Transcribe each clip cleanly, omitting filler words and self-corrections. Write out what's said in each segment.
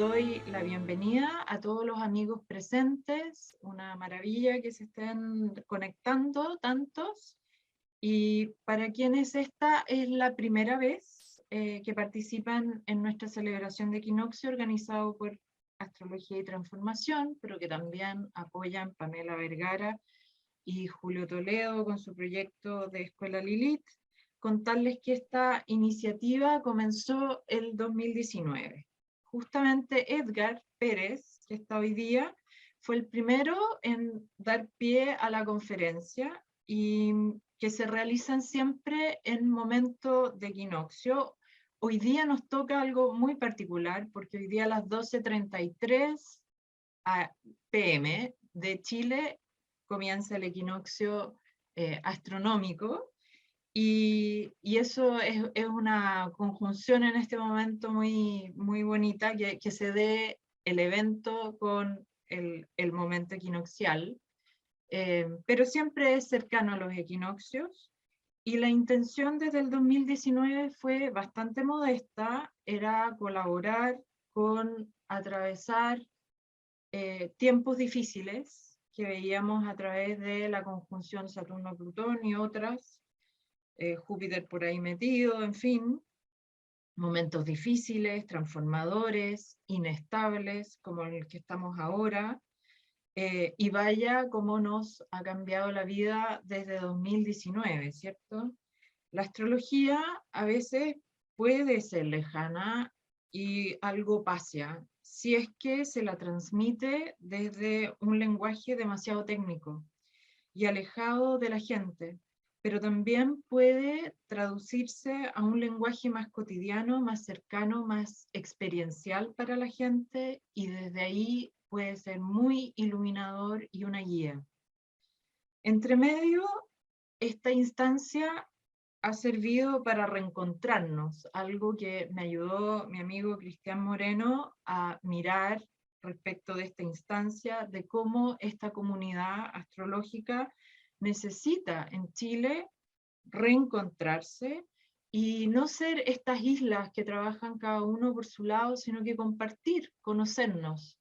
doy la bienvenida a todos los amigos presentes, una maravilla que se estén conectando tantos, y para quienes esta es la primera vez que participan en nuestra celebración de equinoccio organizado por Astrología y Transformación, pero que también apoyan Pamela Vergara y Julio Toledo con su proyecto de Escuela Lilith, contarles que esta iniciativa comenzó el 2019. Justamente Edgar Pérez, que está hoy día, fue el primero en dar pie a la conferencia y que se realizan siempre en momento de equinoccio. Hoy día nos toca algo muy particular, porque hoy día a las 12:33 p.m. de Chile comienza el equinoccio astronómico, y eso es una conjunción en este momento muy bonita, que se dé el evento con el momento equinoccial, pero siempre es cercano a los equinoccios, y la intención desde el 2019 fue bastante modesta, era colaborar con atravesar tiempos difíciles que veíamos a través de la conjunción Saturno-Plutón y otras, Júpiter por ahí metido, en fin, momentos difíciles, transformadores, inestables, como el que estamos ahora, y vaya cómo nos ha cambiado la vida desde 2019, ¿cierto? La astrología a veces puede ser lejana y algo pasia, si es que se la transmite desde un lenguaje demasiado técnico y alejado de la gente, pero también puede traducirse a un lenguaje más cotidiano, más cercano, más experiencial para la gente, y desde ahí puede ser muy iluminador y una guía. Entre medio, esta instancia ha servido para reencontrarnos, algo que me ayudó mi amigo Cristian Moreno a mirar respecto de esta instancia, de cómo esta comunidad astrológica necesita en Chile reencontrarse y no ser estas islas que trabajan cada uno por su lado, sino que compartir, conocernos.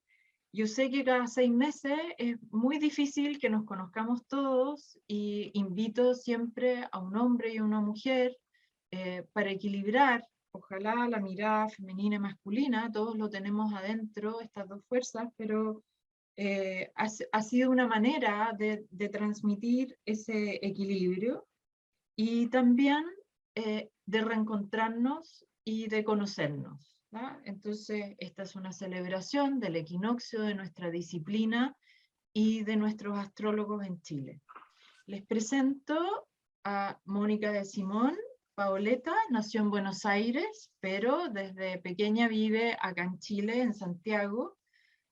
Yo sé que cada 6 meses es muy difícil que nos conozcamos todos, y invito siempre a un hombre y a una mujer para equilibrar, ojalá, la mirada femenina y masculina. Todos lo tenemos adentro, estas dos fuerzas, pero ha sido una manera de transmitir ese equilibrio, y también de reencontrarnos y de conocernos, ¿no? Entonces, esta es una celebración del equinoccio de nuestra disciplina y de nuestros astrólogos en Chile. Les presento a Mónica de Simón. Paoleta nació en Buenos Aires, pero desde pequeña vive acá en Chile, en Santiago,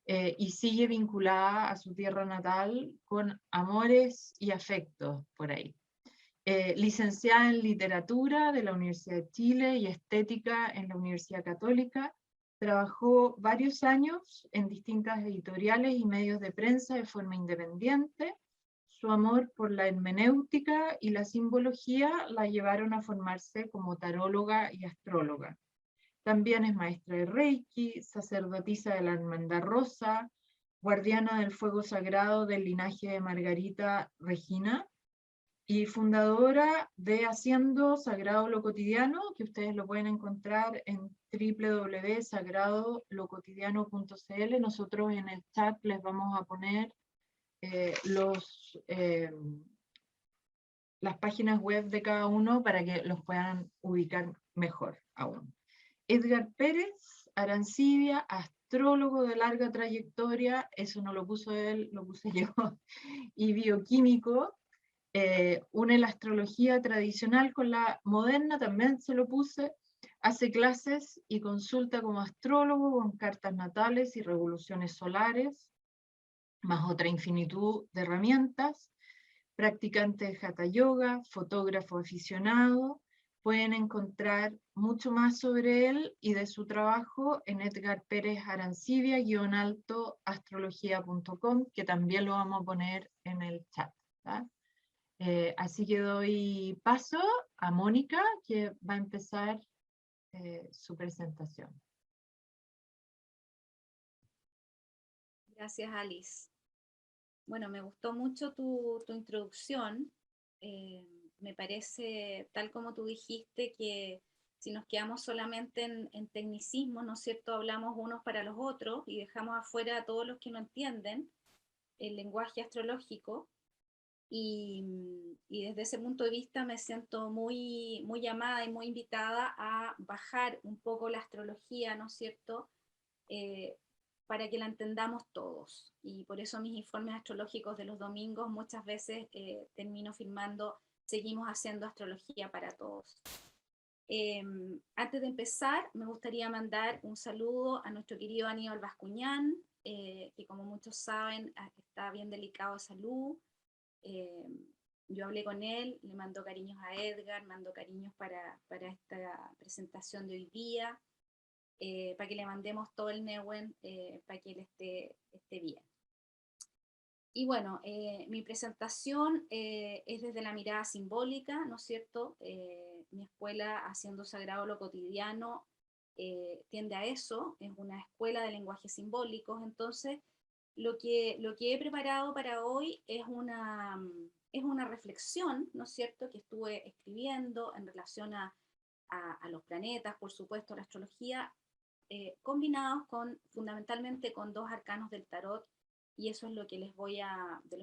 y sigue vinculada a su tierra natal con amores y afectos por ahí. Licenciada en Literatura de la Universidad de Chile y Estética en la Universidad Católica, trabajó varios años en distintas editoriales y medios de prensa de forma independiente. Su amor por la hermenéutica y la simbología la llevaron a formarse como taróloga y astróloga. También es maestra de Reiki, sacerdotisa de la Hermandad Rosa, guardiana del fuego sagrado del linaje de Margarita Regina, y fundadora de Haciendo Sagrado lo Cotidiano, que ustedes lo pueden encontrar en www.sagradolocotidiano.cl. Nosotros en el chat les vamos a poner eh, los, eh, las páginas web de cada uno para que los puedan ubicar mejor aún. Edgar Pérez Arancibia, astrólogo de larga trayectoria, eso no lo puso él, lo puse yo, y bioquímico. Une la astrología tradicional con la moderna, también se lo puse. Hace clases y consulta como astrólogo con cartas natales y revoluciones solares, más otra infinitud de herramientas. Practicante de Hatha Yoga, fotógrafo aficionado. Pueden encontrar mucho más sobre él y de su trabajo en Edgar Pérez Arancibia-astrología.com, que también lo vamos a poner en el chat, ¿tá? Así que doy paso a Mónica, que va a empezar su presentación. Gracias, Alice. Bueno, me gustó mucho tu introducción. Eh, Me parece, tal como tú dijiste, que si nos quedamos solamente en tecnicismo, ¿no es cierto? Hablamos unos para los otros y dejamos afuera a todos los que no entienden el lenguaje astrológico. Y desde ese punto de vista me siento muy, muy llamada y muy invitada a bajar un poco la astrología, ¿no es cierto? Eh, para que la entendamos todos. Y por eso mis informes astrológicos de los domingos muchas veces termino firmando, seguimos haciendo astrología para todos. Eh, Antes de empezar, me gustaría mandar un saludo a nuestro querido Aníbal Bascuñán, que como muchos saben está bien delicado de salud. Eh, yo hablé con él, le mando cariños a Edgar, mando cariños para esta presentación de hoy día, para que le mandemos todo el Newen, para que él esté bien. Y bueno, mi presentación es desde la mirada simbólica, ¿no es cierto? Mi escuela, Haciendo Sagrado lo Cotidiano, tiende a eso, es una escuela de lenguajes simbólicos. Entonces lo que he preparado para hoy es una reflexión, ¿no es cierto?, que estuve escribiendo en relación a los planetas, por supuesto, la astrología, combinados fundamentalmente con dos arcanos del tarot, y eso es lo que de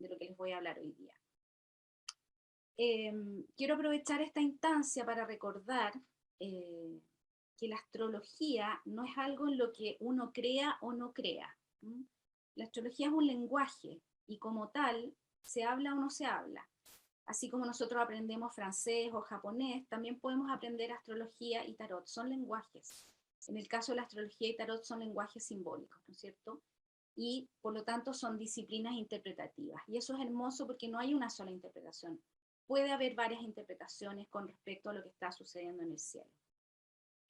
lo que les voy a hablar hoy día. Quiero aprovechar esta instancia para recordar que la astrología no es algo en lo que uno crea o no crea. La astrología es un lenguaje y como tal se habla o no se habla. Así como nosotros aprendemos francés o japonés, también podemos aprender astrología y tarot. Son lenguajes. En el caso de la astrología y tarot son lenguajes simbólicos, ¿no es cierto? Y por lo tanto son disciplinas interpretativas. Y eso es hermoso porque no hay una sola interpretación. Puede haber varias interpretaciones con respecto a lo que está sucediendo en el cielo.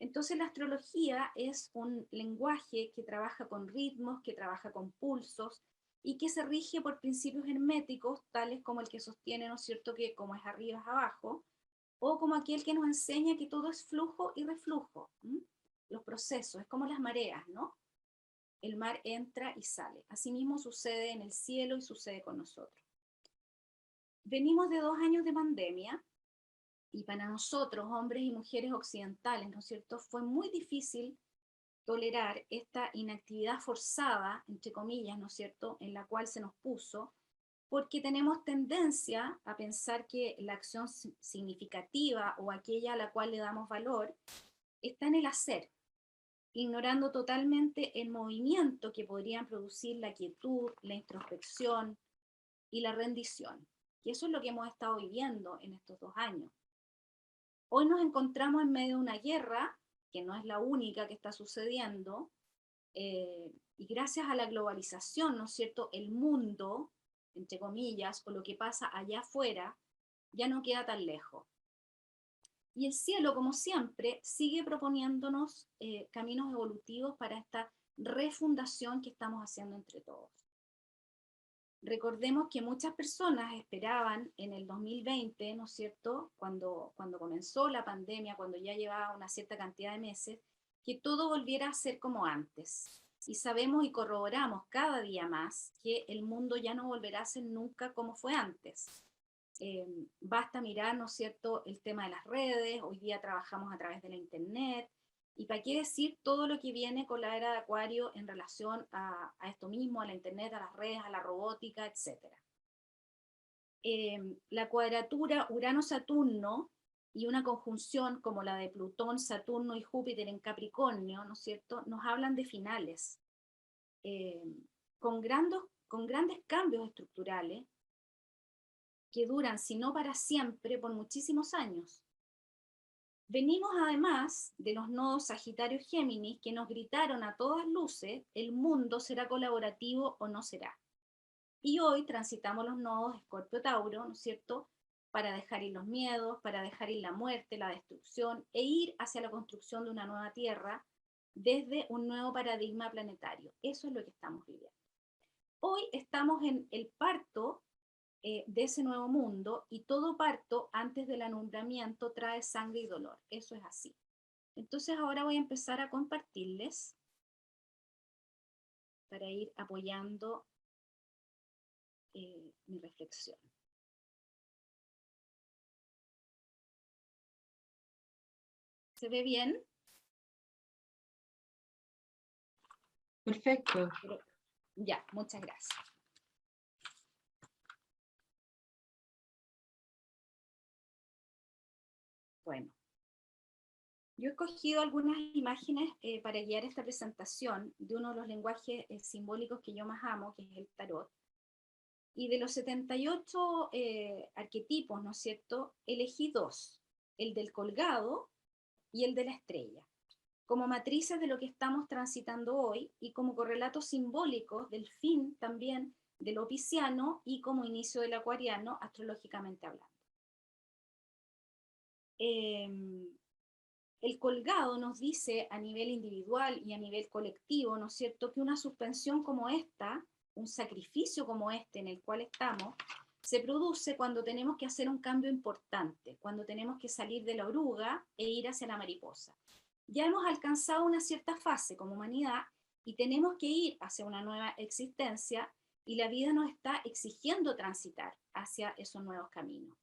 Entonces la astrología es un lenguaje que trabaja con ritmos, que trabaja con pulsos y que se rige por principios herméticos, tales como el que sostiene, ¿no es cierto?, que como es arriba es abajo, o como aquel que nos enseña que todo es flujo y reflujo. Los procesos, es como las mareas, ¿no? El mar entra y sale. Asimismo sucede en el cielo y sucede con nosotros. Venimos de 2 años de pandemia y para nosotros, hombres y mujeres occidentales, ¿no es cierto?, fue muy difícil tolerar esta inactividad forzada, entre comillas, ¿no es cierto?, en la cual se nos puso, porque tenemos tendencia a pensar que la acción significativa o aquella a la cual le damos valor está en el hacer, ignorando totalmente el movimiento que podrían producir la quietud, la introspección y la rendición. Y eso es lo que hemos estado viviendo en estos 2 años. Hoy nos encontramos en medio de una guerra, que no es la única que está sucediendo, y gracias a la globalización, ¿no es cierto?, el mundo, entre comillas, o lo que pasa allá afuera, ya no queda tan lejos. Y el cielo, como siempre, sigue proponiéndonos caminos evolutivos para esta refundación que estamos haciendo entre todos. Recordemos que muchas personas esperaban en el 2020, ¿no es cierto?, cuando comenzó la pandemia, cuando ya llevaba una cierta cantidad de meses, que todo volviera a ser como antes. Y sabemos y corroboramos cada día más que el mundo ya no volverá a ser nunca como fue antes. Basta mirar, ¿no es cierto?, el tema de las redes. Hoy día trabajamos a través de la internet, y para qué decir todo lo que viene con la era de Acuario en relación a esto mismo, a la internet, a las redes, a la robótica, etc. La cuadratura Urano-Saturno y una conjunción como la de Plutón, Saturno y Júpiter en Capricornio, ¿no es cierto?, nos hablan de finales, eh, con grandes cambios estructurales que duran, si no para siempre, por muchísimos años. Venimos además de los nodos Sagitario-Géminis que nos gritaron a todas luces: el mundo será colaborativo o no será. Y hoy transitamos los nodos Escorpio-Tauro, ¿no es cierto?, para dejar ir los miedos, para dejar ir la muerte, la destrucción, e ir hacia la construcción de una nueva Tierra desde un nuevo paradigma planetario. Eso es lo que estamos viviendo. Hoy estamos en el parto de ese nuevo mundo, y todo parto antes del alumbramiento trae sangre y dolor. Eso es así. Entonces ahora voy a empezar a compartirles para ir apoyando mi reflexión. ¿Se ve bien? Perfecto. Ya, muchas gracias. Bueno, yo he escogido algunas imágenes para guiar esta presentación de uno de los lenguajes simbólicos que yo más amo, que es el tarot. Y de los 78 arquetipos, ¿no es cierto?, elegí 2, el del colgado y el de la estrella, como matrices de lo que estamos transitando hoy y como correlatos simbólicos del fin también del pisciano y como inicio del acuariano, astrológicamente hablando. El colgado nos dice a nivel individual y a nivel colectivo, ¿no es cierto?, que una suspensión como esta, un sacrificio como este en el cual estamos, se produce cuando tenemos que hacer un cambio importante, cuando tenemos que salir de la oruga e ir hacia la mariposa. Ya hemos alcanzado una cierta fase como humanidad y tenemos que ir hacia una nueva existencia y la vida nos está exigiendo transitar hacia esos nuevos caminos.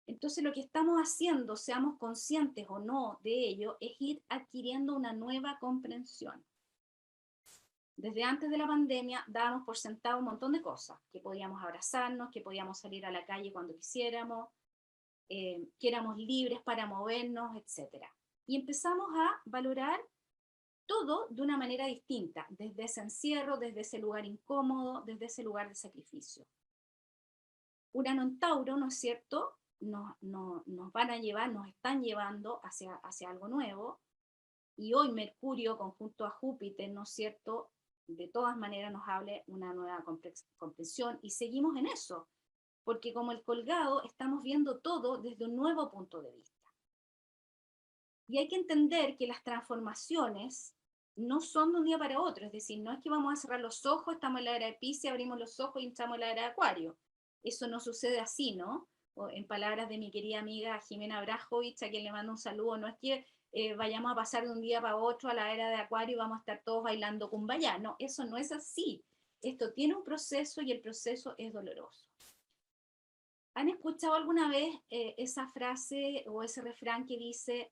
Entonces lo que estamos haciendo, seamos conscientes o no de ello, es ir adquiriendo una nueva comprensión. Desde antes de la pandemia dábamos por sentado un montón de cosas, que podíamos abrazarnos, que podíamos salir a la calle cuando quisiéramos, que éramos libres para movernos, etc. Y empezamos a valorar todo de una manera distinta, desde ese encierro, desde ese lugar incómodo, desde ese lugar de sacrificio. Urano en Tauro, ¿no es cierto?, nos van a llevar, nos están llevando hacia algo nuevo, y hoy Mercurio conjunto a Júpiter, ¿no es cierto?, de todas maneras nos hable una nueva comprensión, y seguimos en eso, porque como el colgado estamos viendo todo desde un nuevo punto de vista. Y hay que entender que las transformaciones no son de un día para otro, es decir, no es que vamos a cerrar los ojos, estamos en la era de Piscis, abrimos los ojos y estamos en la era de Acuario. Eso no sucede así, ¿no? O en palabras de mi querida amiga Jimena Brajovich, a quien le mando un saludo, no es que vayamos a pasar de un día para otro a la era de Acuario y vamos a estar todos bailando kumbaya. No, eso no es así. Esto tiene un proceso y el proceso es doloroso. ¿Han escuchado alguna vez esa frase o ese refrán que dice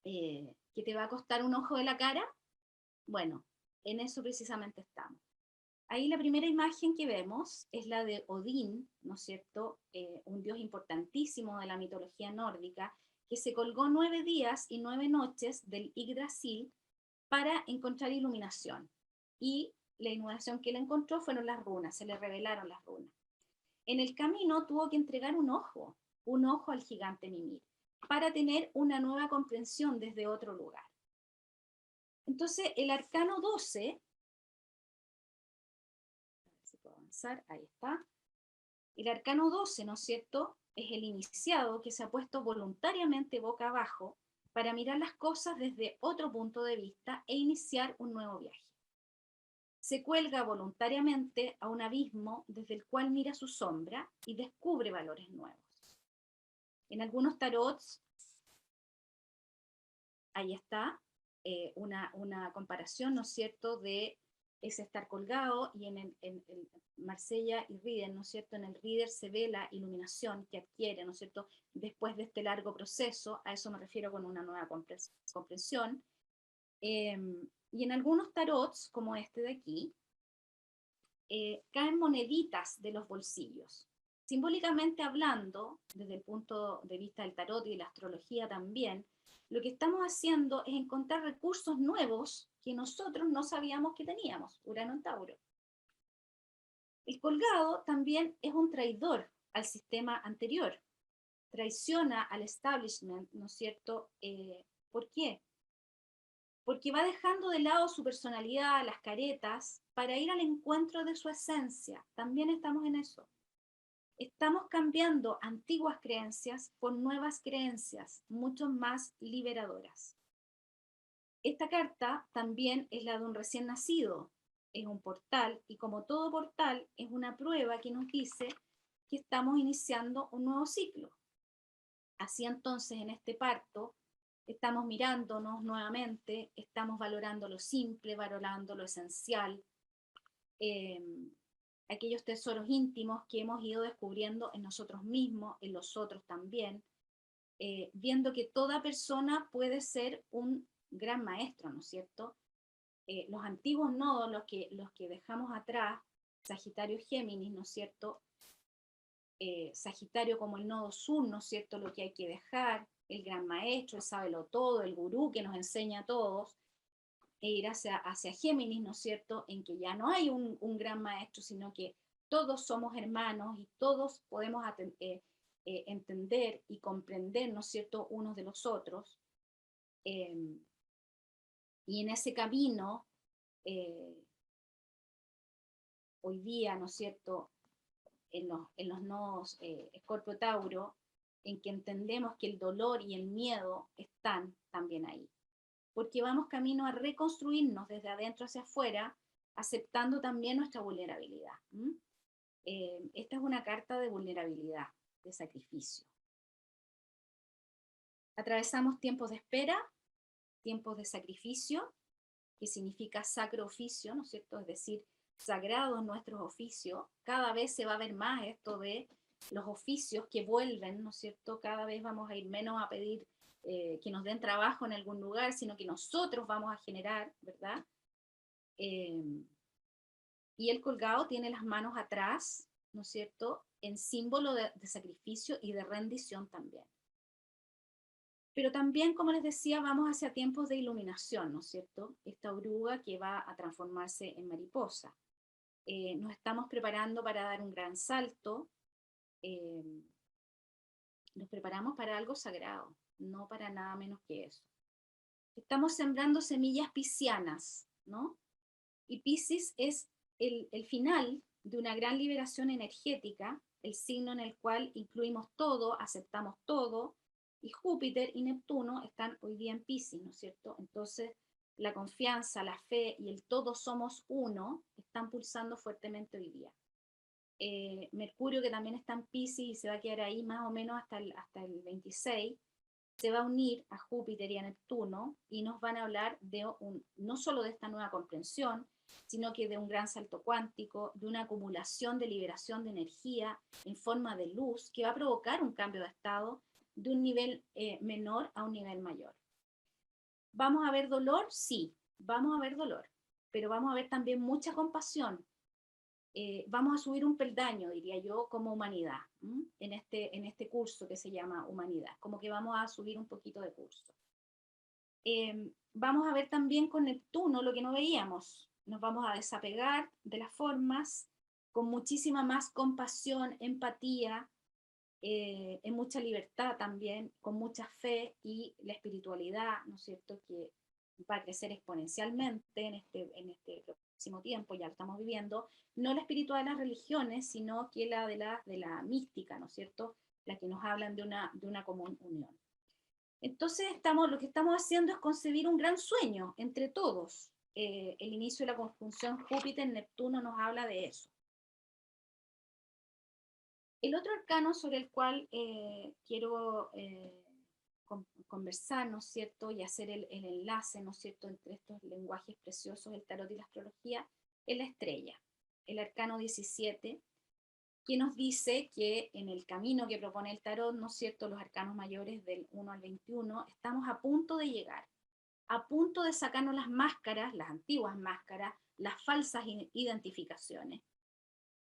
que te va a costar un ojo de la cara? Bueno, en eso precisamente estamos. Ahí la primera imagen que vemos es la de Odín, ¿no es cierto?, un dios importantísimo de la mitología nórdica, que se colgó 9 días y 9 noches del Yggdrasil para encontrar iluminación. Y la iluminación que él encontró fueron las runas, se le revelaron las runas. En el camino tuvo que entregar un ojo al gigante Mimir, para tener una nueva comprensión desde otro lugar. Entonces, el arcano 12, a ver si puedo avanzar, ahí está. El arcano 12, ¿no es cierto?, es el iniciado que se ha puesto voluntariamente boca abajo para mirar las cosas desde otro punto de vista e iniciar un nuevo viaje. Se cuelga voluntariamente a un abismo desde el cual mira su sombra y descubre valores nuevos. En algunos tarots, ahí está, una comparación, ¿no es cierto?, de ese estar colgado, y en Marsella y Rieder, ¿no es cierto?, en el Rieder se ve la iluminación que adquiere, ¿no es cierto?, después de este largo proceso, a eso me refiero con una nueva comprensión. Y en algunos tarots, como este de aquí, caen moneditas de los bolsillos. Simbólicamente hablando, desde el punto de vista del tarot y de la astrología también, lo que estamos haciendo es encontrar recursos nuevos que nosotros no sabíamos que teníamos, Urano en Tauro. El colgado también es un traidor al sistema anterior, traiciona al establishment, ¿no es cierto? ¿Por qué? Porque va dejando de lado su personalidad, las caretas, para ir al encuentro de su esencia. También estamos en eso. Estamos cambiando antiguas creencias por nuevas creencias, mucho más liberadoras. Esta carta también es la de un recién nacido, es un portal, y como todo portal, es una prueba que nos dice que estamos iniciando un nuevo ciclo. Así entonces, en este parto, estamos mirándonos nuevamente, estamos valorando lo simple, valorando lo esencial, aquellos tesoros íntimos que hemos ido descubriendo en nosotros mismos, en los otros también, viendo que toda persona puede ser un gran maestro, ¿no es cierto? Los antiguos nodos, los que dejamos atrás, Sagitario Géminis, ¿no es cierto? Sagitario como el nodo sur, ¿no es cierto? Lo que hay que dejar, el gran maestro, el sábelo todo, el gurú que nos enseña a todos, e ir hacia Géminis, ¿no es cierto? En que ya no hay un gran maestro, sino que todos somos hermanos y todos podemos entender y comprender, ¿no es cierto?, unos de los otros. Y en ese camino, hoy día, ¿no es cierto?, en los nodos Escorpio-Tauro, en que entendemos que el dolor y el miedo están también ahí. Porque vamos camino a reconstruirnos desde adentro hacia afuera, aceptando también nuestra vulnerabilidad. Esta es una carta de vulnerabilidad, de sacrificio. Atravesamos tiempos de espera, tiempos de sacrificio, que significa sacro oficio, ¿no es cierto? Es decir, sagrados nuestros oficios. Cada vez se va a ver más esto de los oficios que vuelven, ¿no es cierto? Cada vez vamos a ir menos a pedir que nos den trabajo en algún lugar, sino que nosotros vamos a generar, ¿verdad? Y el colgado tiene las manos atrás, ¿no es cierto?, en símbolo de sacrificio y de rendición también. Pero también, como les decía, vamos hacia tiempos de iluminación, ¿no es cierto? Esta oruga que va a transformarse en mariposa. Nos estamos preparando para dar un gran salto, nos preparamos para algo sagrado, no para nada menos que eso. Estamos sembrando semillas piscianas, ¿no? Y Piscis es el final de una gran liberación energética, el signo en el cual incluimos todo, aceptamos todo, y Júpiter y Neptuno están hoy día en Piscis, ¿no es cierto? Entonces, la confianza, la fe y el todos somos uno están pulsando fuertemente hoy día. Mercurio, que también está en Piscis y se va a quedar ahí más o menos hasta el 26, se va a unir a Júpiter y a Neptuno y nos van a hablar de no solo de esta nueva comprensión, sino que de un gran salto cuántico, de una acumulación de liberación de energía en forma de luz que va a provocar un cambio de estado de un nivel menor a un nivel mayor. ¿Vamos a ver dolor? Sí, vamos a ver dolor, pero vamos a ver también mucha compasión. Vamos a subir un peldaño, diría yo, como humanidad, en este curso que se llama Humanidad, como que vamos a subir un poquito de curso. Vamos a ver también con Neptuno lo que no veíamos, nos vamos a desapegar de las formas con muchísima más compasión, empatía, en mucha libertad también, con mucha fe y la espiritualidad, ¿no es cierto?, que va a crecer exponencialmente en este próximo tiempo, ya lo estamos viviendo, no la espiritualidad de las religiones, sino que la de la mística, ¿no es cierto?, la que nos hablan de una común unión. Entonces lo que estamos haciendo es concebir un gran sueño entre todos. El inicio de la conjunción Júpiter-Neptuno nos habla de eso. El otro arcano sobre el cual quiero conversar, ¿no es cierto?, y hacer el enlace, ¿no es cierto?, entre estos lenguajes preciosos, el tarot y la astrología, es la estrella, el arcano 17, que nos dice que en el camino que propone el tarot, ¿no es cierto?, los arcanos mayores del 1 al 21, estamos a punto de llegar, a punto de sacarnos las máscaras, las antiguas máscaras, las falsas identificaciones.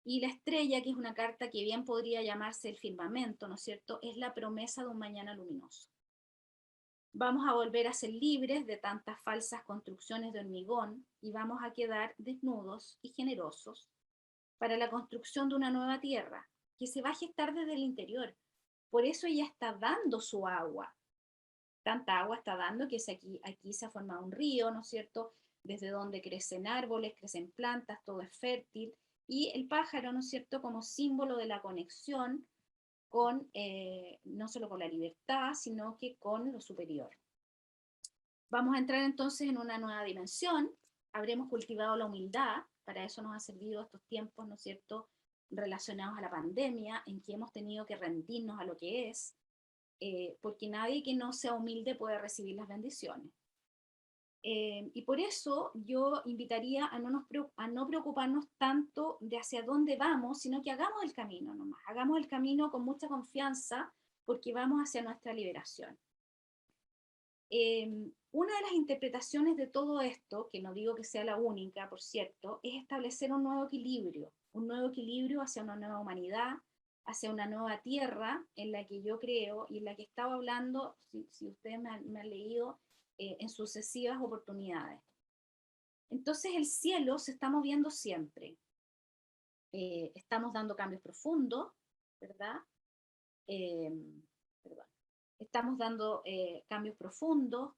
Y la estrella, que es una carta que bien podría llamarse el firmamento, ¿no es cierto?, es la promesa de un mañana luminoso. Vamos a volver a ser libres de tantas falsas construcciones de hormigón y vamos a quedar desnudos y generosos para la construcción de una nueva tierra que se va a gestar desde el interior. Por eso ella está dando su agua. Tanta agua está dando que aquí se ha formado un río, ¿no es cierto?, desde donde crecen árboles, crecen plantas, todo es fértil. Y el pájaro, ¿no es cierto?, como símbolo de la conexión con, no solo con la libertad, sino que con lo superior. Vamos a entrar entonces en una nueva dimensión, habremos cultivado la humildad, para eso nos ha servido estos tiempos, ¿no es cierto?, relacionados a la pandemia, en que hemos tenido que rendirnos a lo que es, porque nadie que no sea humilde puede recibir las bendiciones. Y por eso yo invitaría a no preocuparnos tanto de hacia dónde vamos, sino que hagamos el camino nomás, hagamos el camino con mucha confianza, porque vamos hacia nuestra liberación. Una de las interpretaciones de todo esto, que no digo que sea la única, por cierto, es establecer un nuevo equilibrio hacia una nueva humanidad, hacia una nueva tierra en la que yo creo y en la que estaba hablando, si ustedes me han leído, en sucesivas oportunidades. Entonces el cielo se está moviendo siempre. Estamos dando cambios profundos, ¿verdad? Perdón. Estamos dando cambios profundos,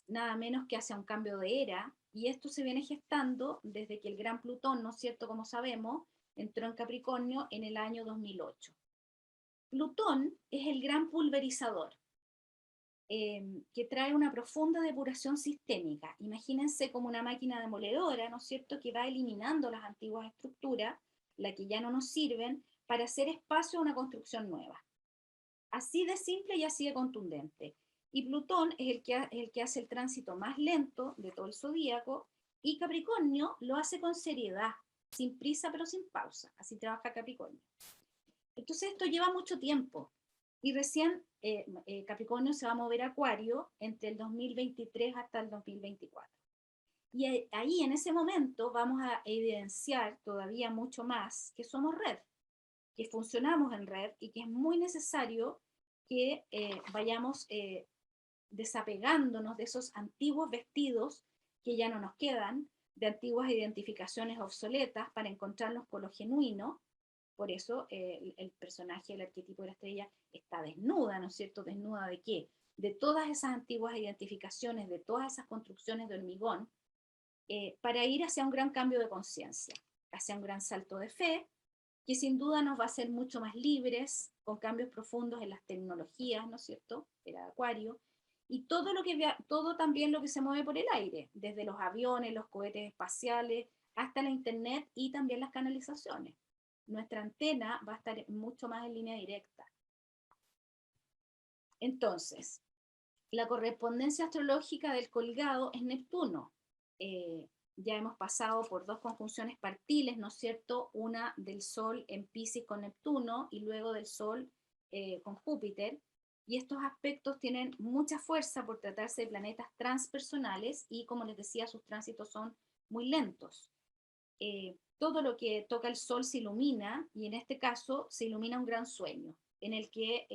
nada menos que hacia un cambio de era, y esto se viene gestando desde que el gran Plutón, ¿no es cierto?, como sabemos, entró en Capricornio en el año 2008. Plutón es el gran pulverizador, que trae una profunda depuración sistémica. Imagínense como una máquina demoledora, ¿no es cierto?, que va eliminando las antiguas estructuras, las que ya no nos sirven, para hacer espacio a una construcción nueva. Así de simple y así de contundente. Y Plutón es el que hace el tránsito más lento de todo el zodíaco, y Capricornio lo hace con seriedad, sin prisa pero sin pausa. Así trabaja Capricornio. Entonces esto lleva mucho tiempo, y recién Capricornio se va a mover a Acuario entre el 2023 hasta el 2024. Y ahí en ese momento vamos a evidenciar todavía mucho más que somos red, que funcionamos en red, y que es muy necesario que vayamos desapegándonos de esos antiguos vestidos que ya no nos quedan, de antiguas identificaciones obsoletas, para encontrarnos con lo genuino. Por eso el personaje, el arquetipo de la estrella, está desnuda, ¿no es cierto? ¿Desnuda de qué? De todas esas antiguas identificaciones, de todas esas construcciones de hormigón, para ir hacia un gran cambio de conciencia, hacia un gran salto de fe, que sin duda nos va a hacer mucho más libres, con cambios profundos en las tecnologías, ¿no es cierto?, era Acuario, y todo también lo que se mueve por el aire, desde los aviones, los cohetes espaciales, hasta la internet y también las canalizaciones. Nuestra antena va a estar mucho más en línea directa. Entonces, la correspondencia astrológica del colgado es Neptuno. Ya hemos pasado por dos conjunciones partiles, ¿no es cierto? Una del Sol en Piscis con Neptuno, y luego del Sol con Júpiter. Y estos aspectos tienen mucha fuerza por tratarse de planetas transpersonales, y como les decía, sus tránsitos son muy lentos. Todo lo que toca el Sol se ilumina, y en este caso se ilumina un gran sueño, en el que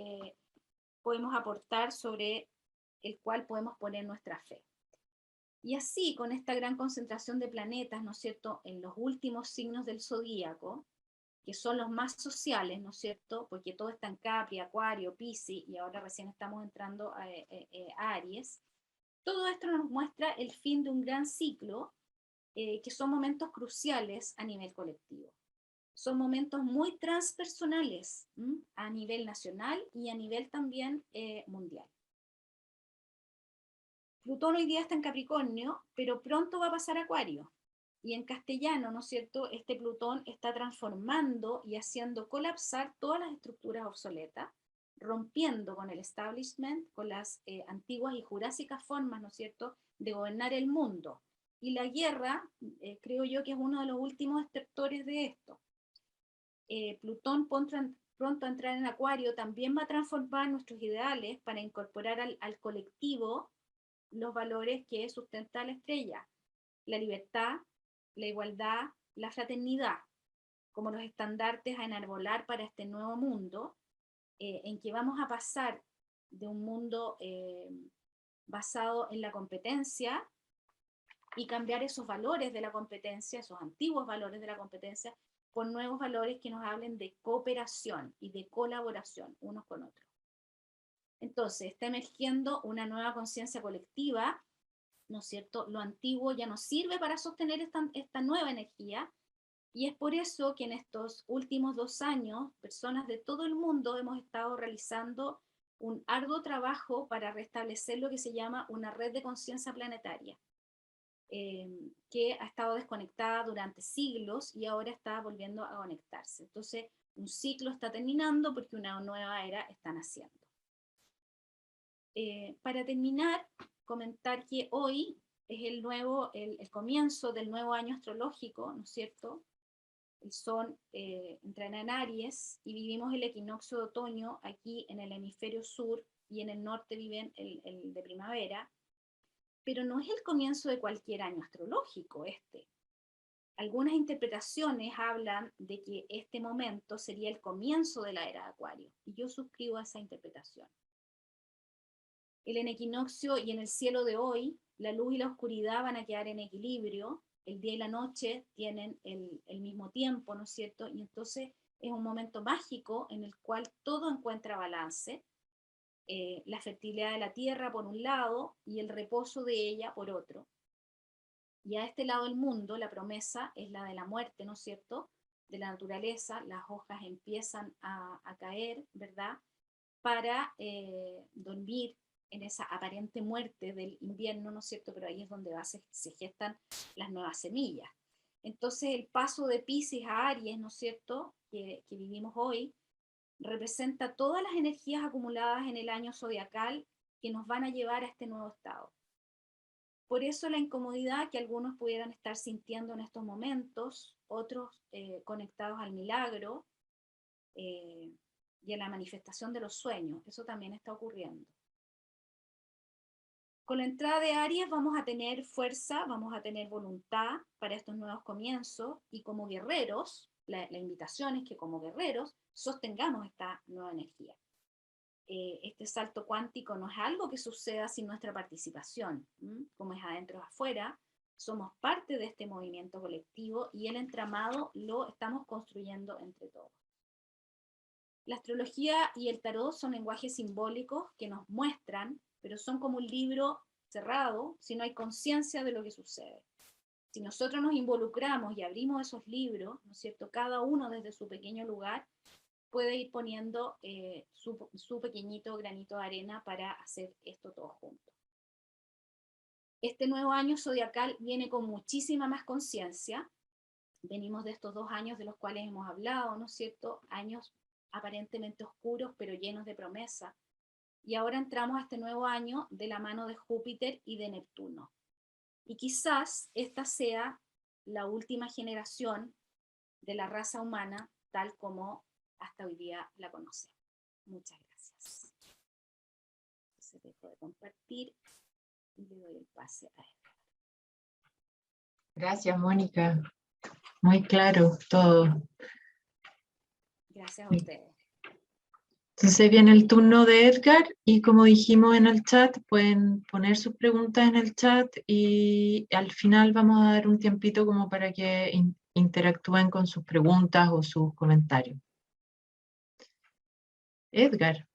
podemos aportar, sobre el cual podemos poner nuestra fe. Y así, con esta gran concentración de planetas, ¿no es cierto?, en los últimos signos del zodíaco, que son los más sociales, ¿no es cierto?, porque todo está en Capri, Acuario, Piscis, y ahora recién estamos entrando a Aries. Todo esto nos muestra el fin de un gran ciclo, que son momentos cruciales a nivel colectivo. Son momentos muy transpersonales, a nivel nacional y a nivel también mundial. Plutón hoy día está en Capricornio, pero pronto va a pasar a Acuario. Y en castellano, ¿no es cierto?, este Plutón está transformando y haciendo colapsar todas las estructuras obsoletas, rompiendo con el establishment, con las antiguas y jurásicas formas, ¿no es cierto?, de gobernar el mundo. Y la guerra, creo yo que es uno de los últimos extractores de esto. Plutón pronto a entrar en Acuario también va a transformar nuestros ideales para incorporar al colectivo los valores que sustenta la estrella: la libertad, la igualdad, la fraternidad, como los estandartes a enarbolar para este nuevo mundo, en que vamos a pasar de un mundo basado en la competencia, y cambiar esos valores de la competencia, esos antiguos valores de la competencia, por nuevos valores que nos hablen de cooperación y de colaboración unos con otros. Entonces, está emergiendo una nueva conciencia colectiva, ¿no es cierto? Lo antiguo ya no sirve para sostener esta nueva energía, y es por eso que en estos últimos 2 años, personas de todo el mundo hemos estado realizando un arduo trabajo para restablecer lo que se llama una red de conciencia planetaria, que ha estado desconectada durante siglos y ahora está volviendo a conectarse. Entonces, un ciclo está terminando porque una nueva era está naciendo. Para terminar, comentar que hoy es el comienzo del nuevo año astrológico, ¿no es cierto? El Sol entra en Aries y vivimos el equinoccio de otoño aquí en el hemisferio sur, y en el norte viven el de primavera, pero no es el comienzo de cualquier año astrológico este. Algunas interpretaciones hablan de que este momento sería el comienzo de la era de Acuario, y yo suscribo a esa interpretación. En equinoccio y en el cielo de hoy, la luz y la oscuridad van a quedar en equilibrio, el día y la noche tienen el mismo tiempo, ¿no es cierto? Y entonces es un momento mágico en el cual todo encuentra balance, la fertilidad de la tierra por un lado y el reposo de ella por otro. Y a este lado del mundo la promesa es la de la muerte, ¿no es cierto? De la naturaleza, las hojas empiezan a caer, ¿verdad? Para dormir en esa aparente muerte del invierno, ¿no es cierto? Pero ahí es donde se gestan las nuevas semillas. Entonces el paso de Piscis a Aries, ¿no es cierto?, que vivimos hoy, representa todas las energías acumuladas en el año zodiacal que nos van a llevar a este nuevo estado. Por eso la incomodidad que algunos pudieran estar sintiendo en estos momentos, otros conectados al milagro y a la manifestación de los sueños, eso también está ocurriendo. Con la entrada de Aries vamos a tener fuerza, vamos a tener voluntad para estos nuevos comienzos, y como guerreros, la invitación es que como guerreros sostengamos esta nueva energía. Este salto cuántico no es algo que suceda sin nuestra participación, como es adentro o afuera, somos parte de este movimiento colectivo y el entramado lo estamos construyendo entre todos. La astrología y el tarot son lenguajes simbólicos que nos muestran, pero son como un libro cerrado si no hay conciencia de lo que sucede. Si nosotros nos involucramos y abrimos esos libros, ¿no es cierto?, cada uno desde su pequeño lugar puede ir poniendo su pequeñito granito de arena para hacer esto todo junto. Este nuevo año zodiacal viene con muchísima más conciencia. Venimos de estos 2 años de los cuales hemos hablado, ¿no es cierto?, años aparentemente oscuros, pero llenos de promesa. Y ahora entramos a este nuevo año de la mano de Júpiter y de Neptuno. Y quizás esta sea la última generación de la raza humana tal como hasta hoy día la conocemos. Muchas gracias. Se dejo de compartir y le doy el pase a él. Gracias, Mónica. Muy claro todo. Gracias a ustedes. Entonces viene el turno de Edgar y como dijimos en el chat, pueden poner sus preguntas en el chat y al final vamos a dar un tiempito como para que interactúen con sus preguntas o sus comentarios. Edgar.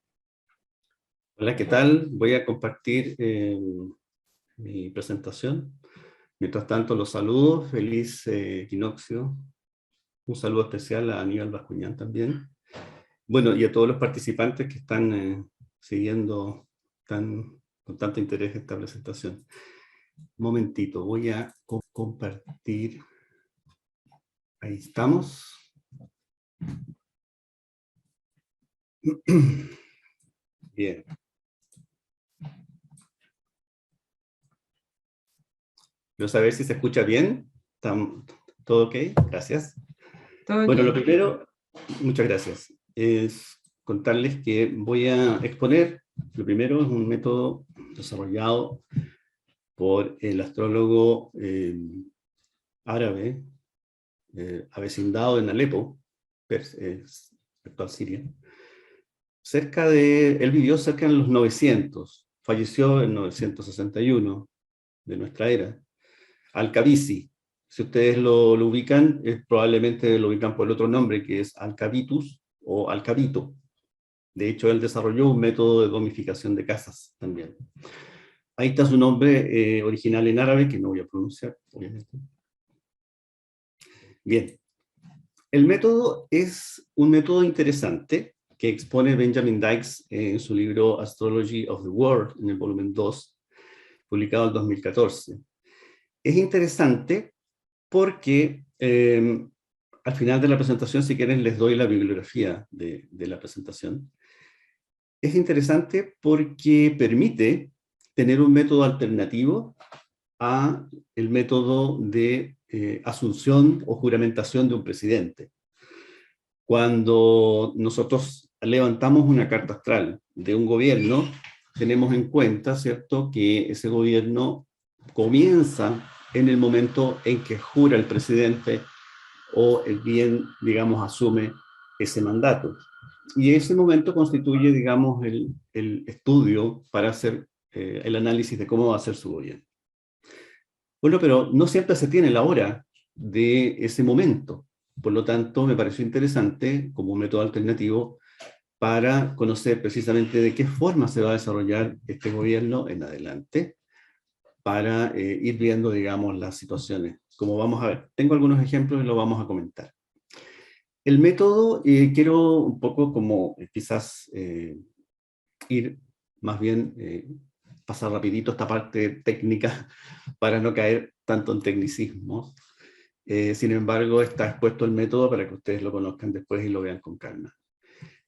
Hola, ¿qué tal? Voy a compartir mi presentación. Mientras tanto, los saludo. Feliz equinoccio. Un saludo especial a Aníbal Bascuñán también. Bueno, y a todos los participantes que están siguiendo con tanto interés esta presentación. Un momentito, voy a compartir. Ahí estamos. Bien. Quiero saber si se escucha bien. ¿Todo ok? Gracias. ¿Todo bueno, okay? Lo primero, muchas gracias, es contarles que voy a exponer, lo primero es un método desarrollado por el astrólogo árabe, avecindado en Alepo, actual Siria. Él vivió cerca de los 900, falleció en 961 de nuestra era, Al-Kabisi. Si ustedes lo ubican, probablemente lo ubican por el otro nombre, que es Alcabitus o Alcabito. De hecho, él desarrolló un método de domificación de casas también. Ahí está su nombre original en árabe, que no voy a pronunciar, obviamente. Bien. El método es un método interesante que expone Benjamin Dykes en su libro Astrology of the World, en el volumen 2, publicado en 2014. Es interesante porque al final de la presentación, si quieren, les doy la bibliografía de la presentación. Es interesante porque permite tener un método alternativo a el método de asunción o juramentación de un presidente. Cuando nosotros levantamos una carta astral de un gobierno, tenemos en cuenta, ¿cierto?, que ese gobierno comienza en el momento en que jura el presidente o el bien, digamos, asume ese mandato. Y ese momento constituye, digamos, el estudio para hacer el análisis de cómo va a ser su gobierno. Bueno, pero no siempre se tiene la hora de ese momento. Por lo tanto, me pareció interesante como un método alternativo para conocer precisamente de qué forma se va a desarrollar este gobierno en adelante, para ir viendo, digamos, las situaciones. Como vamos a ver, tengo algunos ejemplos y lo vamos a comentar. El método, quiero un poco como quizás ir más bien, pasar rapidito esta parte técnica para no caer tanto en tecnicismos. Sin embargo, está expuesto el método para que ustedes lo conozcan después y lo vean con calma.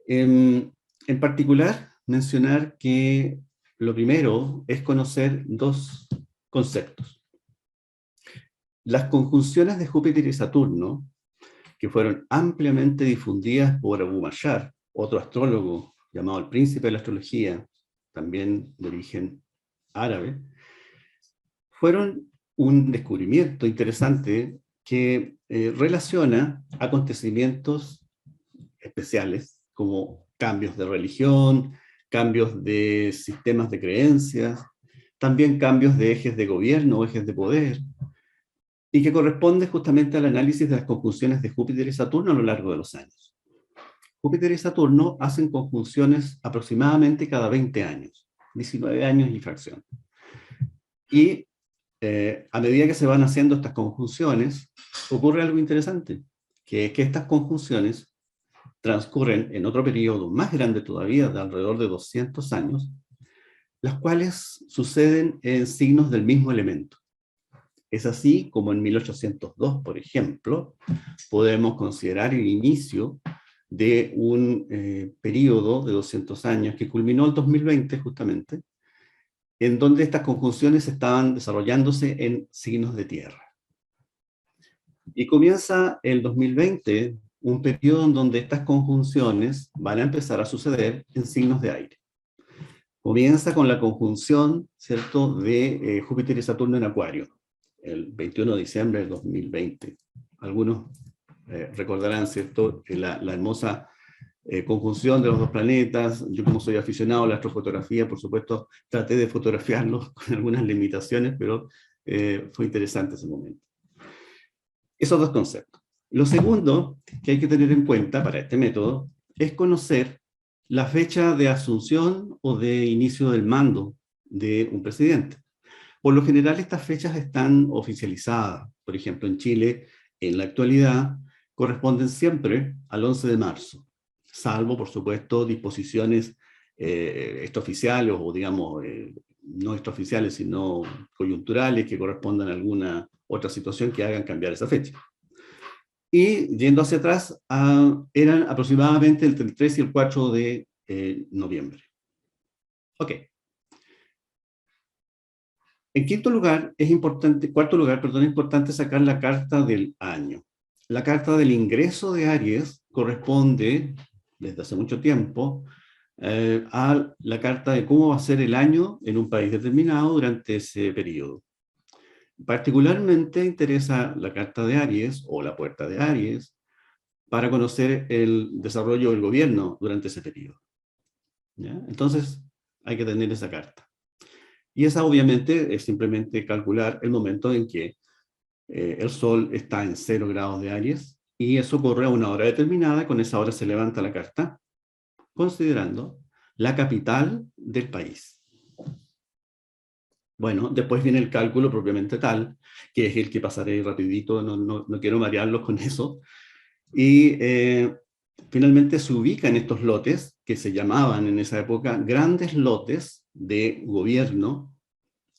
En particular, mencionar que lo primero es conocer dos conceptos. Las conjunciones de Júpiter y Saturno, que fueron ampliamente difundidas por Abu Mashar, otro astrólogo llamado el príncipe de la astrología, también de origen árabe, fueron un descubrimiento interesante que relaciona acontecimientos especiales como cambios de religión, cambios de sistemas de creencias, también cambios de ejes de gobierno o ejes de poder, y que corresponde justamente al análisis de las conjunciones de Júpiter y Saturno a lo largo de los años. Júpiter y Saturno hacen conjunciones aproximadamente cada 20 años, 19 años y fracción. Y a medida que se van haciendo estas conjunciones, ocurre algo interesante, que es que estas conjunciones transcurren en otro periodo más grande todavía, de alrededor de 200 años, las cuales suceden en signos del mismo elemento. Es así como en 1802, por ejemplo, podemos considerar el inicio de un periodo de 200 años que culminó el 2020 justamente, en donde estas conjunciones estaban desarrollándose en signos de tierra. Y comienza el 2020, un periodo en donde estas conjunciones van a empezar a suceder en signos de aire. Comienza con la conjunción, ¿cierto?, de Júpiter y Saturno en Acuario, el 21 de diciembre del 2020. Algunos recordarán, ¿cierto?, la hermosa conjunción de los dos planetas. Yo, como soy aficionado a la astrofotografía, por supuesto, traté de fotografiarlos con algunas limitaciones, pero fue interesante ese momento. Esos dos conceptos. Lo segundo que hay que tener en cuenta para este método es conocer la fecha de asunción o de inicio del mando de un presidente. Por lo general, estas fechas están oficializadas. Por ejemplo, en Chile, en la actualidad, corresponden siempre al 11 de marzo, salvo, por supuesto, disposiciones extraoficiales o, digamos, no extraoficiales, sino coyunturales, que correspondan a alguna otra situación que hagan cambiar esa fecha. Y yendo hacia atrás, eran aproximadamente entre el 3 y el 4 de noviembre. Ok. En cuarto lugar, es importante sacar la carta del año. La carta del ingreso de Aries corresponde, desde hace mucho tiempo, a la carta de cómo va a ser el año en un país determinado durante ese periodo. Particularmente interesa la carta de Aries o la puerta de Aries para conocer el desarrollo del gobierno durante ese periodo. ¿Ya? Entonces, hay que tener esa carta. Y esa obviamente es simplemente calcular el momento en que el Sol está en 0 grados de Aries, y eso ocurre a una hora determinada. Con esa hora se levanta la carta, considerando la capital del país. Bueno, después viene el cálculo propiamente tal, que es el que pasaré rapidito, no quiero marearlos con eso. Y finalmente se ubican estos lotes, que se llamaban en esa época grandes lotes de gobierno,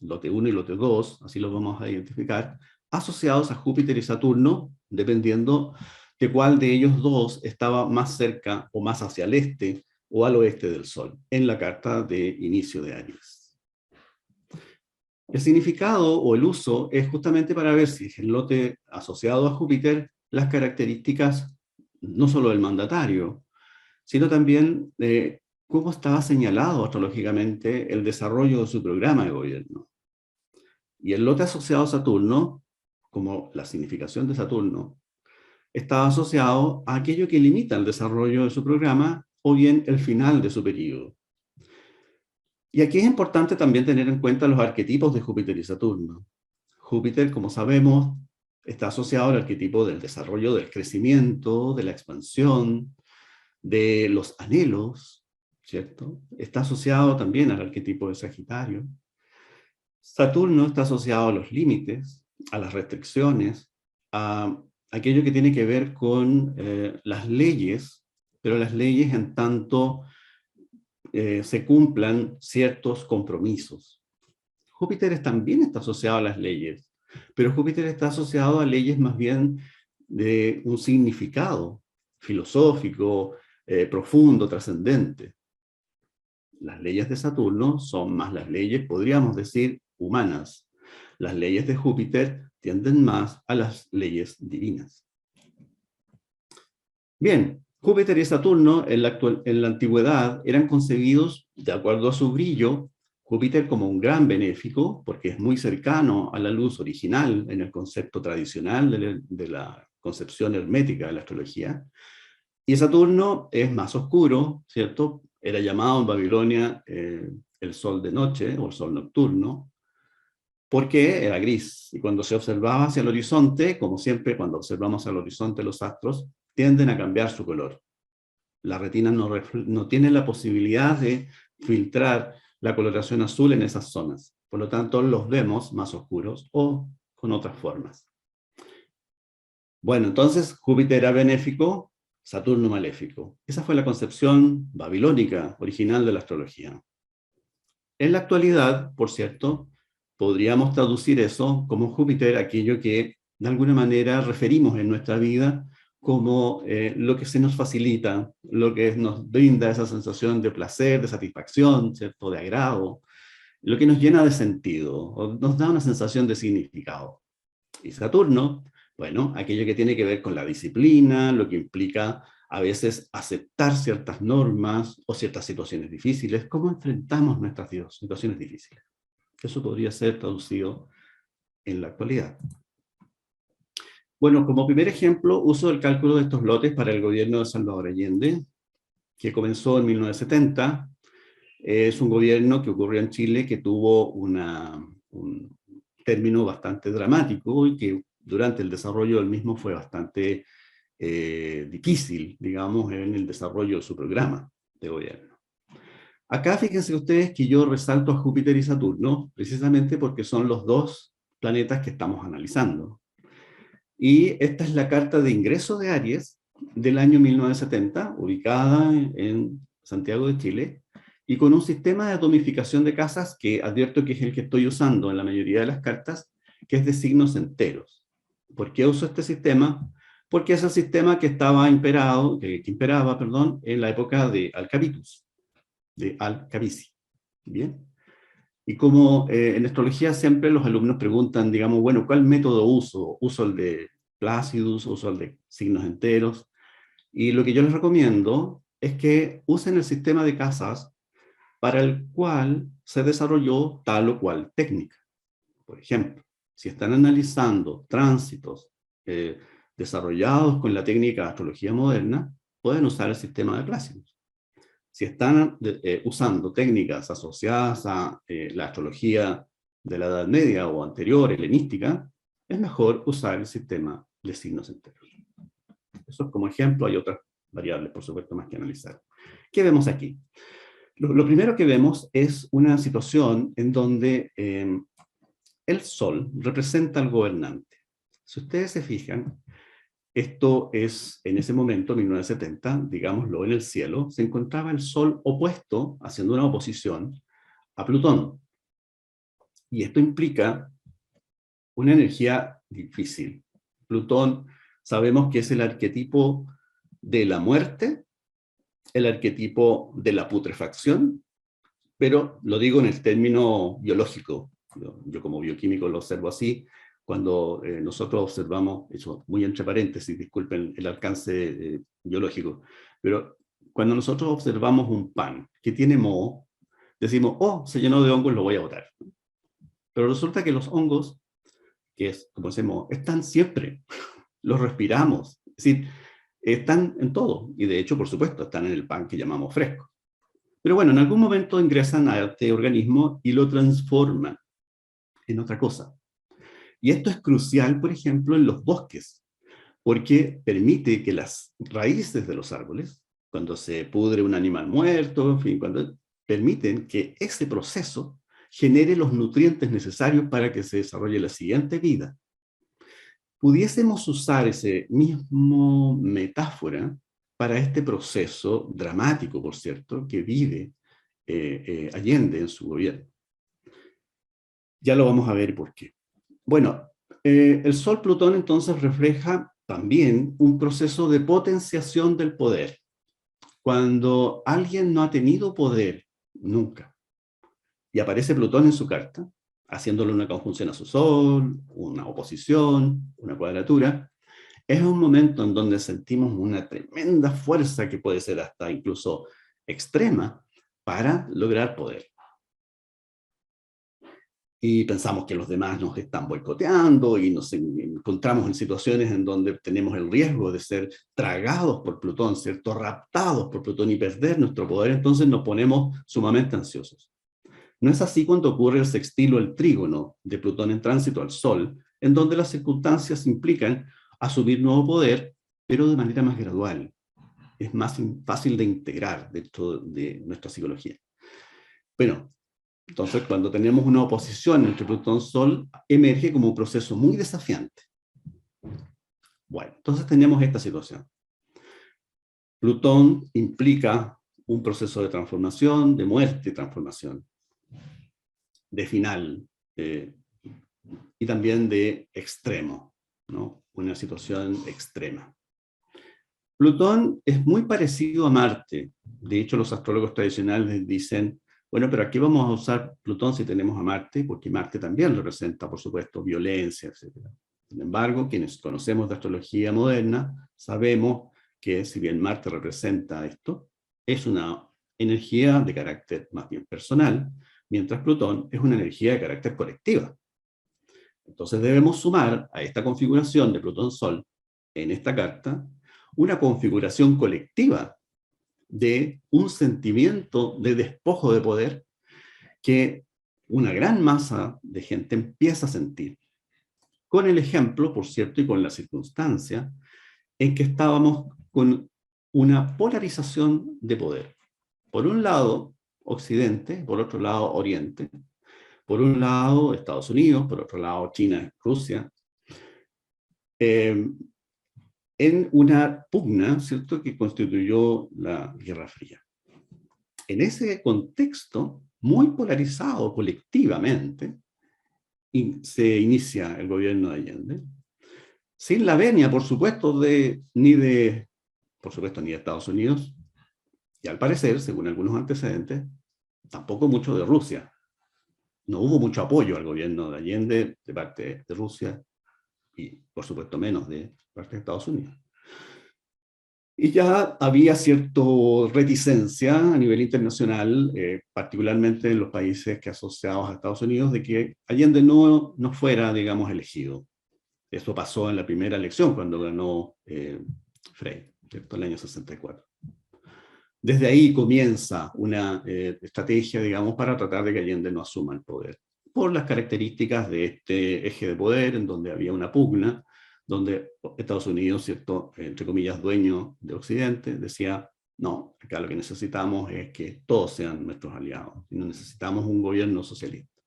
lote 1 y lote 2, así los vamos a identificar, asociados a Júpiter y Saturno, dependiendo de cuál de ellos dos estaba más cerca o más hacia el este o al oeste del Sol, en la carta de inicio de Aries. El significado o el uso es justamente para ver si el lote asociado a Júpiter, las características no solo del mandatario, sino también de cómo estaba señalado astrológicamente el desarrollo de su programa de gobierno. Y el lote asociado a Saturno, como la significación de Saturno, estaba asociado a aquello que limita el desarrollo de su programa o bien el final de su periodo. Y aquí es importante también tener en cuenta los arquetipos de Júpiter y Saturno. Júpiter, como sabemos, está asociado al arquetipo del desarrollo, del crecimiento, de la expansión, de los anhelos, ¿cierto? Está asociado también al arquetipo de Sagitario. Saturno está asociado a los límites, a las restricciones, a aquello que tiene que ver con las leyes, pero las leyes en tanto se cumplan ciertos compromisos. Júpiter también está asociado a las leyes, pero Júpiter está asociado a leyes más bien de un significado filosófico, profundo, trascendente. Las leyes de Saturno son más las leyes, podríamos decir, humanas. Las leyes de Júpiter tienden más a las leyes divinas. Bien, Júpiter y Saturno en la antigüedad eran concebidos de acuerdo a su brillo. Júpiter como un gran benéfico, porque es muy cercano a la luz original en el concepto tradicional de la concepción hermética de la astrología. Y Saturno es más oscuro, ¿cierto? Era llamado en Babilonia el sol de noche o el sol nocturno, porque era gris. Y cuando se observaba hacia el horizonte, como siempre cuando observamos al horizonte los astros, tienden a cambiar su color. La retina no tiene la posibilidad de filtrar la coloración azul en esas zonas. Por lo tanto, los vemos más oscuros o con otras formas. Bueno, entonces Júpiter era benéfico, Saturno maléfico. Esa fue la concepción babilónica original de la astrología. En la actualidad, por cierto, podríamos traducir eso como Júpiter, aquello que de alguna manera referimos en nuestra vida como lo que se nos facilita, lo que nos brinda esa sensación de placer, de satisfacción, ¿cierto? De agrado, lo que nos llena de sentido, o nos da una sensación de significado. Y Saturno, bueno, aquello que tiene que ver con la disciplina, lo que implica a veces aceptar ciertas normas o ciertas situaciones difíciles, cómo enfrentamos nuestras situaciones difíciles. Eso podría ser traducido en la actualidad. Bueno, como primer ejemplo, uso el cálculo de estos lotes para el gobierno de Salvador Allende, que comenzó en 1970. Es un gobierno que ocurrió en Chile que tuvo un término bastante dramático y que durante el desarrollo del mismo fue bastante difícil, digamos, en el desarrollo de su programa de gobierno. Acá fíjense ustedes que yo resalto a Júpiter y Saturno, precisamente porque son los dos planetas que estamos analizando. Y esta es la carta de ingreso de Aries del año 1970, ubicada en Santiago de Chile, y con un sistema de atomificación de casas que advierto que es el que estoy usando en la mayoría de las cartas, que es de signos enteros. ¿Por qué uso este sistema? Porque es el sistema que imperaba en la época de Alcabitus, de Al-Kabisi. ¿Bien? Y como en astrología siempre los alumnos preguntan, digamos, bueno, ¿cuál método uso? ¿Uso el de Placidus? ¿Uso el de signos enteros? Y lo que yo les recomiendo es que usen el sistema de casas para el cual se desarrolló tal o cual técnica. Por ejemplo, si están analizando tránsitos desarrollados con la técnica de astrología moderna, pueden usar el sistema de Placidus. Si están usando técnicas asociadas a la astrología de la Edad Media o anterior, helenística, es mejor usar el sistema de signos enteros. Eso es como ejemplo, hay otras variables, por supuesto, más que analizar. ¿Qué vemos aquí? Lo primero que vemos es una situación en donde el Sol representa al gobernante. Si ustedes se fijan, esto es, en ese momento, 1970, digámoslo, en el cielo, se encontraba el Sol opuesto, haciendo una oposición, a Plutón. Y esto implica una energía difícil. Plutón sabemos que es el arquetipo de la muerte, el arquetipo de la putrefacción, pero lo digo en el término biológico, yo como bioquímico lo observo así, cuando nosotros observamos, eso muy entre paréntesis, disculpen el alcance biológico, pero cuando nosotros observamos un pan que tiene moho, decimos, oh, se llenó de hongos, lo voy a botar. Pero resulta que los hongos, que es, como decimos, están siempre, los respiramos, es decir, están en todo, y de hecho, por supuesto, están en el pan que llamamos fresco. Pero bueno, en algún momento ingresan a este organismo y lo transforman en otra cosa. Y esto es crucial, por ejemplo, en los bosques, porque permite que las raíces de los árboles, cuando se pudre un animal muerto, en fin, cuando permiten que ese proceso genere los nutrientes necesarios para que se desarrolle la siguiente vida. Pudiésemos usar ese mismo metáfora para este proceso dramático, por cierto, que vive Allende en su gobierno. Ya lo vamos a ver por qué. Bueno, el Sol Plutón entonces refleja también un proceso de potenciación del poder. Cuando alguien no ha tenido poder nunca, y aparece Plutón en su carta, haciéndole una conjunción a su Sol, una oposición, una cuadratura, es un momento en donde sentimos una tremenda fuerza que puede ser hasta incluso extrema para lograr poder. Y pensamos que los demás nos están boicoteando y nos encontramos en situaciones en donde tenemos el riesgo de ser tragados por Plutón, ¿cierto? Raptados por Plutón y perder nuestro poder, entonces nos ponemos sumamente ansiosos. No es así cuando ocurre el sextil o el trígono de Plutón en tránsito al Sol, en donde las circunstancias implican asumir nuevo poder, pero de manera más gradual. Es más fácil de integrar dentro de nuestra psicología. Bueno, entonces cuando tenemos una oposición entre Plutón y Sol, emerge como un proceso muy desafiante. Bueno, entonces tenemos esta situación. Plutón implica un proceso de transformación, de muerte y transformación, de final, y también de extremo, ¿no? Una situación extrema. Plutón es muy parecido a Marte. De hecho, los astrólogos tradicionales dicen, bueno, pero aquí vamos a usar Plutón si tenemos a Marte, porque Marte también representa, por supuesto, violencia, etc. Sin embargo, quienes conocemos de astrología moderna, sabemos que si bien Marte representa esto, es una energía de carácter más bien personal, mientras Plutón es una energía de carácter colectiva. Entonces debemos sumar a esta configuración de Plutón-Sol en esta carta una configuración colectiva de un sentimiento de despojo de poder que una gran masa de gente empieza a sentir. Con el ejemplo, por cierto, y con la circunstancia en que estábamos con una polarización de poder. Por un lado, Occidente, por otro lado, Oriente. Por un lado, Estados Unidos, por otro lado, China, Rusia. En una pugna, ¿cierto?, que constituyó la Guerra Fría. En ese contexto, muy polarizado colectivamente, se inicia el gobierno de Allende, sin la venia, por supuesto, ni de Estados Unidos, y al parecer, según algunos antecedentes, tampoco mucho de Rusia. No hubo mucho apoyo al gobierno de Allende de parte de Rusia, y por supuesto menos de parte de Estados Unidos. Y ya había cierta reticencia a nivel internacional, particularmente en los países que asociados a Estados Unidos, de que Allende no fuera, digamos, elegido. Eso pasó en la primera elección, cuando ganó Frei, ¿cierto?, el año 64. Desde ahí comienza una estrategia, digamos, para tratar de que Allende no asuma el poder, por las características de este eje de poder, en donde había una pugna, donde Estados Unidos, ¿cierto?, entre comillas, dueño de Occidente, decía, no, acá lo que necesitamos es que todos sean nuestros aliados, y no necesitamos un gobierno socialista.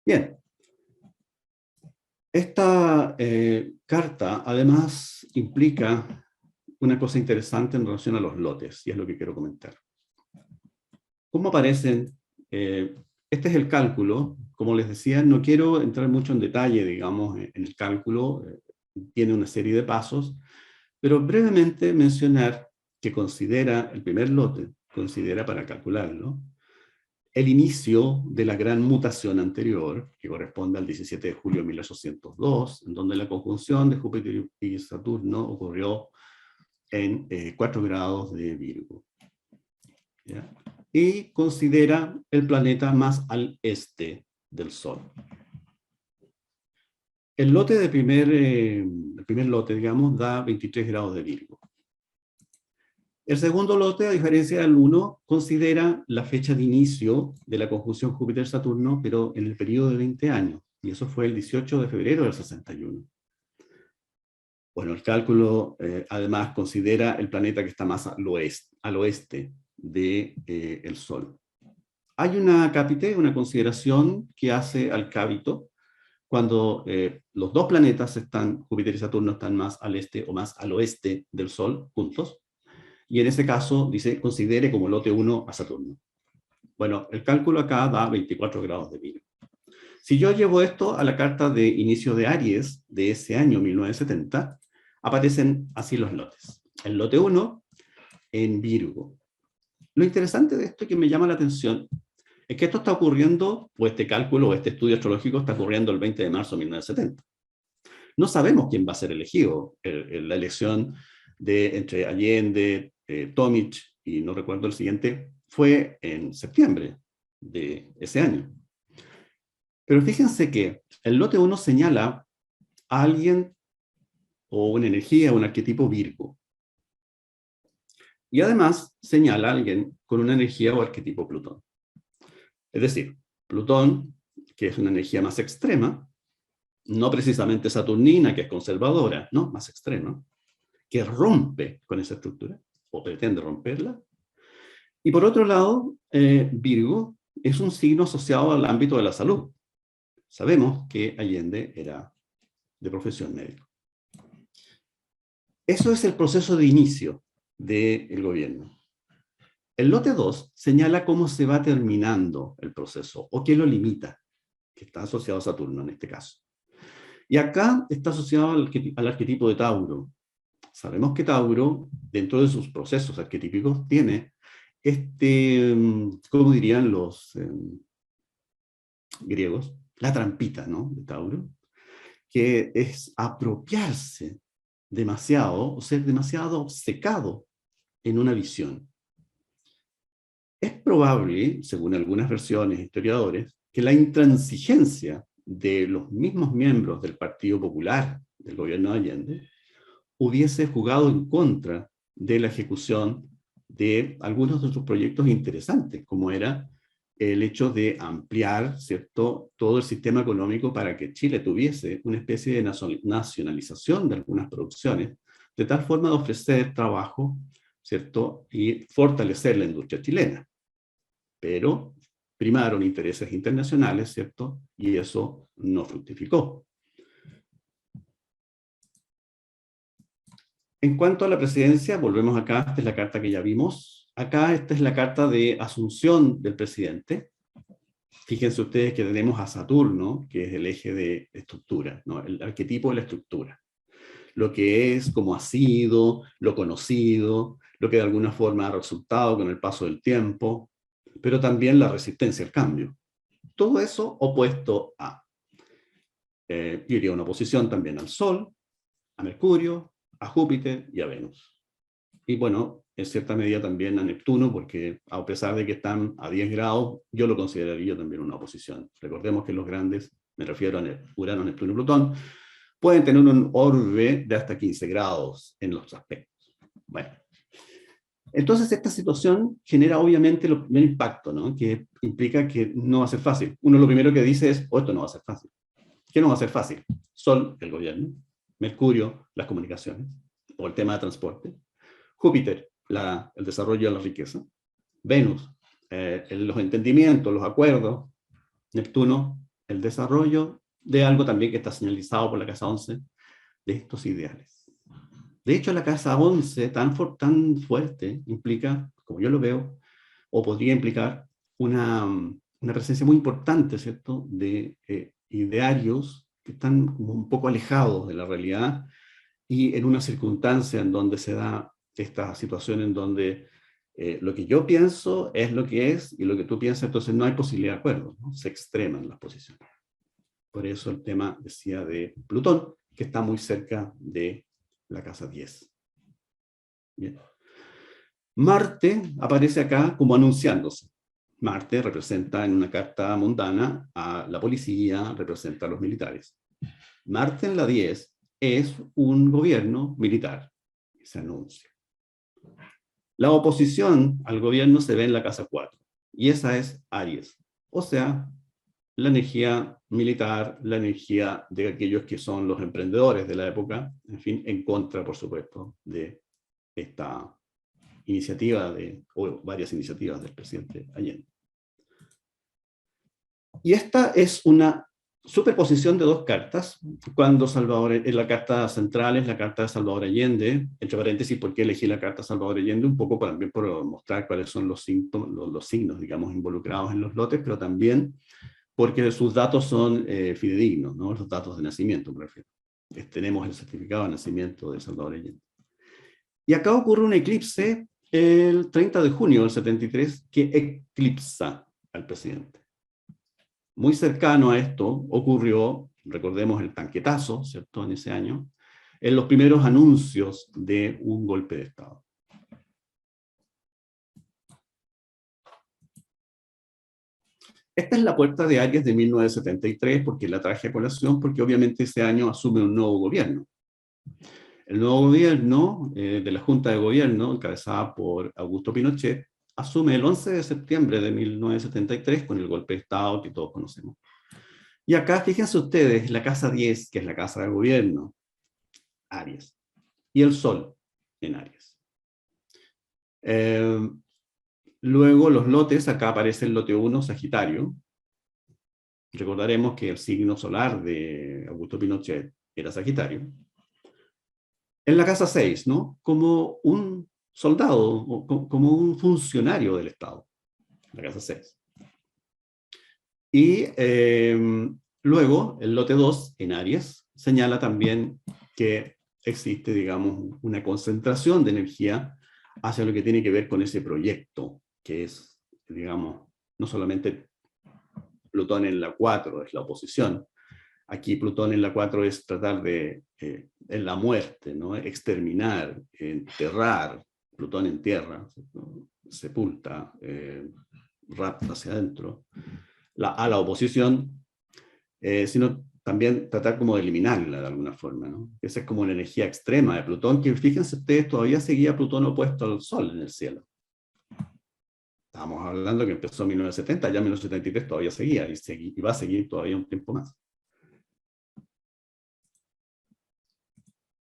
Bien. Esta carta, además, implica una cosa interesante en relación a los lotes, y es lo que quiero comentar. ¿Cómo aparecen? Este es el cálculo. Como les decía, no quiero entrar mucho en detalle, digamos, en el cálculo. Tiene una serie de pasos, pero brevemente mencionar que considera, el primer lote, considera para calcularlo, el inicio de la gran mutación anterior, que corresponde al 17 de julio de 1802, en donde la conjunción de Júpiter y Saturno ocurrió en 4 grados de Virgo. ¿Ya? Y considera el planeta más al este del Sol. El lote de el primer lote, digamos, da 23 grados de Virgo. El segundo lote, a diferencia del 1, considera la fecha de inicio de la conjunción Júpiter-Saturno, pero en el periodo de 20 años, y eso fue el 18 de febrero del 61. Bueno, el cálculo además considera el planeta que está más al oeste del Sol. Hay una cápite, una consideración que hace al cábito cuando los dos planetas Júpiter y Saturno, están más al este o más al oeste del Sol juntos. Y en ese caso, dice, considere como lote 1 a Saturno. Bueno, el cálculo acá da 24 grados de Virgo. Si yo llevo esto a la carta de inicio de Aries de ese año 1970, aparecen así los lotes. El lote 1 en Virgo. Lo interesante de esto que me llama la atención es que esto está ocurriendo, o este cálculo, o este estudio astrológico está ocurriendo el 20 de marzo de 1970. No sabemos quién va a ser elegido. La elección entre Allende, Tomic, y no recuerdo el siguiente, fue en septiembre de ese año. Pero fíjense que el lote 1 señala a alguien o una energía, un arquetipo Virgo. Y además señala a alguien con una energía o arquetipo Plutón. Es decir, Plutón, que es una energía más extrema, no precisamente saturnina, que es conservadora, no, más extrema, que rompe con esa estructura, o pretende romperla. Y por otro lado, Virgo es un signo asociado al ámbito de la salud. Sabemos que Allende era de profesión médico. Eso es el proceso de inicio del gobierno. El lote 2 señala cómo se va terminando el proceso, o qué lo limita, que está asociado a Saturno en este caso. Y acá está asociado al arquetipo de Tauro. Sabemos que Tauro, dentro de sus procesos arquetípicos, tiene ¿cómo dirían los griegos? La trampita, ¿no? De Tauro, que es apropiarse demasiado, o ser demasiado obcecado en una visión. Es probable, según algunas versiones historiadores, que la intransigencia de los mismos miembros del Partido Popular del gobierno de Allende hubiese jugado en contra de la ejecución de algunos de sus proyectos interesantes, como era el hecho de ampliar, ¿cierto?, todo el sistema económico para que Chile tuviese una especie de nacionalización de algunas producciones, de tal forma de ofrecer trabajo, ¿cierto?, y fortalecer la industria chilena. Pero primaron intereses internacionales, ¿cierto?, y eso no fructificó. En cuanto a la presidencia, volvemos acá, esta es la carta que ya vimos. Acá esta es la carta de asunción del presidente. Fíjense ustedes que tenemos a Saturno, que es el eje de estructura, ¿no? El arquetipo de la estructura. Lo que es, como ha sido, lo conocido, lo que de alguna forma ha resultado con el paso del tiempo, pero también la resistencia al cambio. Todo eso opuesto a, yo diría una oposición también al Sol, a Mercurio, a Júpiter y a Venus. Y bueno, en cierta medida también a Neptuno, porque a pesar de que están a 10 grados, yo lo consideraría también una oposición. Recordemos que los grandes, me refiero a Urano, Neptuno y Plutón, pueden tener un orbe de hasta 15 grados en los aspectos. Bueno, entonces esta situación genera obviamente el primer impacto, ¿no?, que implica que no va a ser fácil. Uno lo primero que dice es, esto no va a ser fácil. ¿Qué no va a ser fácil? Sol, el gobierno. Mercurio, las comunicaciones, o el tema de transporte. Júpiter, el desarrollo de la riqueza. Venus, los entendimientos, los acuerdos. Neptuno, el desarrollo de algo también que está señalizado por la casa 11, de estos ideales. De hecho, la casa 11, tan fuerte, implica, como yo lo veo, o podría implicar una presencia muy importante, ¿cierto?, de idearios que están como un poco alejados de la realidad, y en una circunstancia en donde se da esta situación en donde Lo que yo pienso es lo que es, y lo que tú piensas, entonces no hay posibilidad de acuerdo, ¿no? Se extreman las posiciones. Por eso el tema, decía, de Plutón, que está muy cerca de la casa 10. Bien. Marte aparece acá como anunciándose. Marte representa en una carta mundana a la policía, representa a los militares. Marte en la 10 es un gobierno militar que se anuncia. La oposición al gobierno se ve en la casa 4, y esa es Aries. O sea, la energía militar, la energía de aquellos que son los emprendedores de la época, en fin, en contra, por supuesto, de esta iniciativa, o varias iniciativas del presidente Allende. Y esta es una superposición de dos cartas, cuando Salvador, en la carta central es la carta de Salvador Allende, entre paréntesis, ¿por qué elegí la carta de Salvador Allende? Un poco también por mostrar cuáles son los signos, digamos, involucrados en los lotes, pero también porque sus datos son fidedignos, ¿no? Los datos de nacimiento, me refiero. Tenemos el certificado de nacimiento de Salvador Allende. Y acá ocurre un eclipse el 30 de junio del 73 que eclipsa al presidente. Muy cercano a esto ocurrió, recordemos el tanquetazo, ¿cierto?, en ese año, en los primeros anuncios de un golpe de Estado. Esta es la puerta de Aries de 1973, porque la traje a colación, porque obviamente ese año asume un nuevo gobierno. El nuevo gobierno de la Junta de Gobierno, encabezada por Augusto Pinochet, asume el 11 de septiembre de 1973 con el golpe de Estado que todos conocemos. Y acá, fíjense ustedes, la casa 10, que es la casa de gobierno, Aries, y el Sol en Aries. Luego los lotes, acá aparece el lote 1, Sagitario. Recordaremos que el signo solar de Augusto Pinochet era Sagitario. En la casa 6, ¿no? Como un soldado, como un funcionario del Estado. La casa 6. Y luego, el lote 2, en Aries, señala también que existe, digamos, una concentración de energía hacia lo que tiene que ver con ese proyecto, que es, digamos, no solamente Plutón en la 4, es la oposición. Aquí Plutón en la 4 es tratar de, en la muerte, ¿no? Exterminar, enterrar. Plutón en tierra, ¿no? Sepulta, rapta hacia adentro. A la oposición, sino también tratar como de eliminarla de alguna forma, ¿no? Esa es como una energía extrema de Plutón, que fíjense ustedes, todavía seguía Plutón opuesto al Sol en el cielo. Estábamos hablando que empezó en 1970, ya en 1973 todavía seguía, y va a seguir todavía un tiempo más.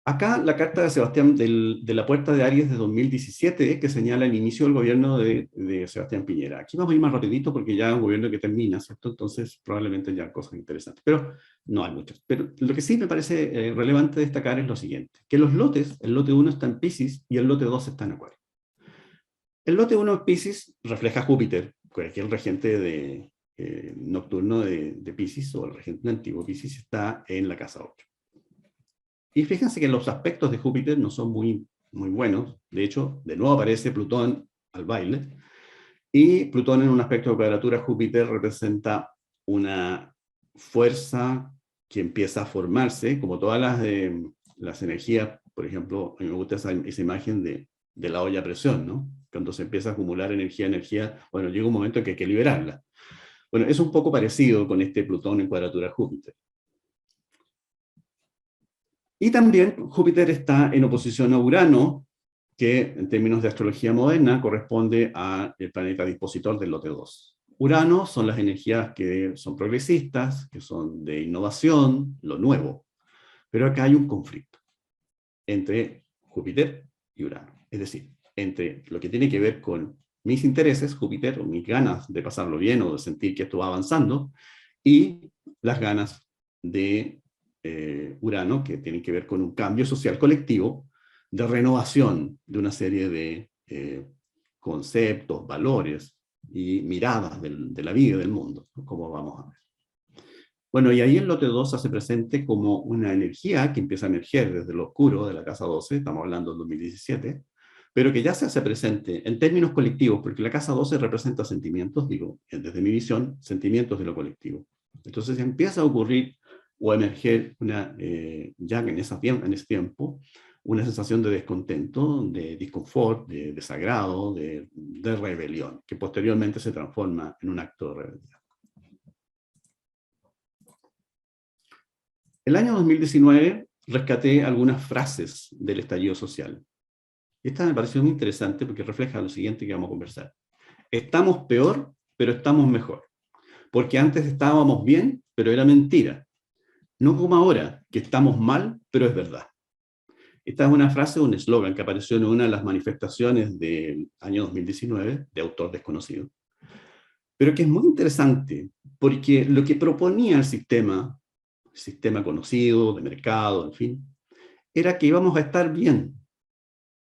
Acá la carta de Sebastián, de la puerta de Aries de 2017, que señala el inicio del gobierno de Sebastián Piñera. Aquí vamos a ir más rapidito porque ya es un gobierno que termina, ¿cierto? Entonces probablemente ya cosas interesantes, pero no hay muchas. Pero lo que sí me parece relevante destacar es lo siguiente, que los lotes, el lote 1 está en Piscis y el lote 2 está en Acuario. El lote 1 en Piscis refleja Júpiter, que es el regente nocturno de Piscis, o el regente antiguo Piscis, está en la casa 8. Y fíjense que los aspectos de Júpiter no son muy buenos. De hecho, de nuevo aparece Plutón al baile. Y Plutón en un aspecto de cuadratura Júpiter representa una fuerza que empieza a formarse, como todas las energías. Por ejemplo, a mí me gusta esa imagen de la olla a presión, ¿no? Cuando se empieza a acumular energía, bueno, llega un momento en que hay que liberarla. Bueno, es un poco parecido con este Plutón en cuadratura Júpiter. Y también Júpiter está en oposición a Urano, que en términos de astrología moderna corresponde al planeta dispositor del lote 2. Urano son las energías que son progresistas, que son de innovación, lo nuevo. Pero acá hay un conflicto entre Júpiter y Urano. Es decir, entre lo que tiene que ver con mis intereses, Júpiter, o mis ganas de pasarlo bien o de sentir que esto va avanzando, y las ganas de Urano, que tienen que ver con un cambio social colectivo, de renovación de una serie de conceptos, valores y miradas de la vida y del mundo, como vamos a ver. Bueno, y ahí el lote 2 hace presente como una energía que empieza a emerger desde lo oscuro de la casa 12, estamos hablando del 2017, pero que ya se hace presente en términos colectivos, porque la casa 12 representa sentimientos, digo, desde mi visión, sentimientos de lo colectivo. Entonces empieza a ocurrir o a emerger ya en ese tiempo, una sensación de descontento, de disconfort, de desagrado, de rebelión, que posteriormente se transforma en un acto de rebeldía. El año 2019 rescaté algunas frases del estallido social. Esta me pareció muy interesante porque refleja lo siguiente que vamos a conversar. Estamos peor, pero estamos mejor. Porque antes estábamos bien, pero era mentira. No como ahora, que estamos mal, pero es verdad. Esta es una frase, un eslogan que apareció en una de las manifestaciones del año 2019, de autor desconocido. Pero que es muy interesante, porque lo que proponía el sistema conocido, de mercado, en fin, era que íbamos a estar bien.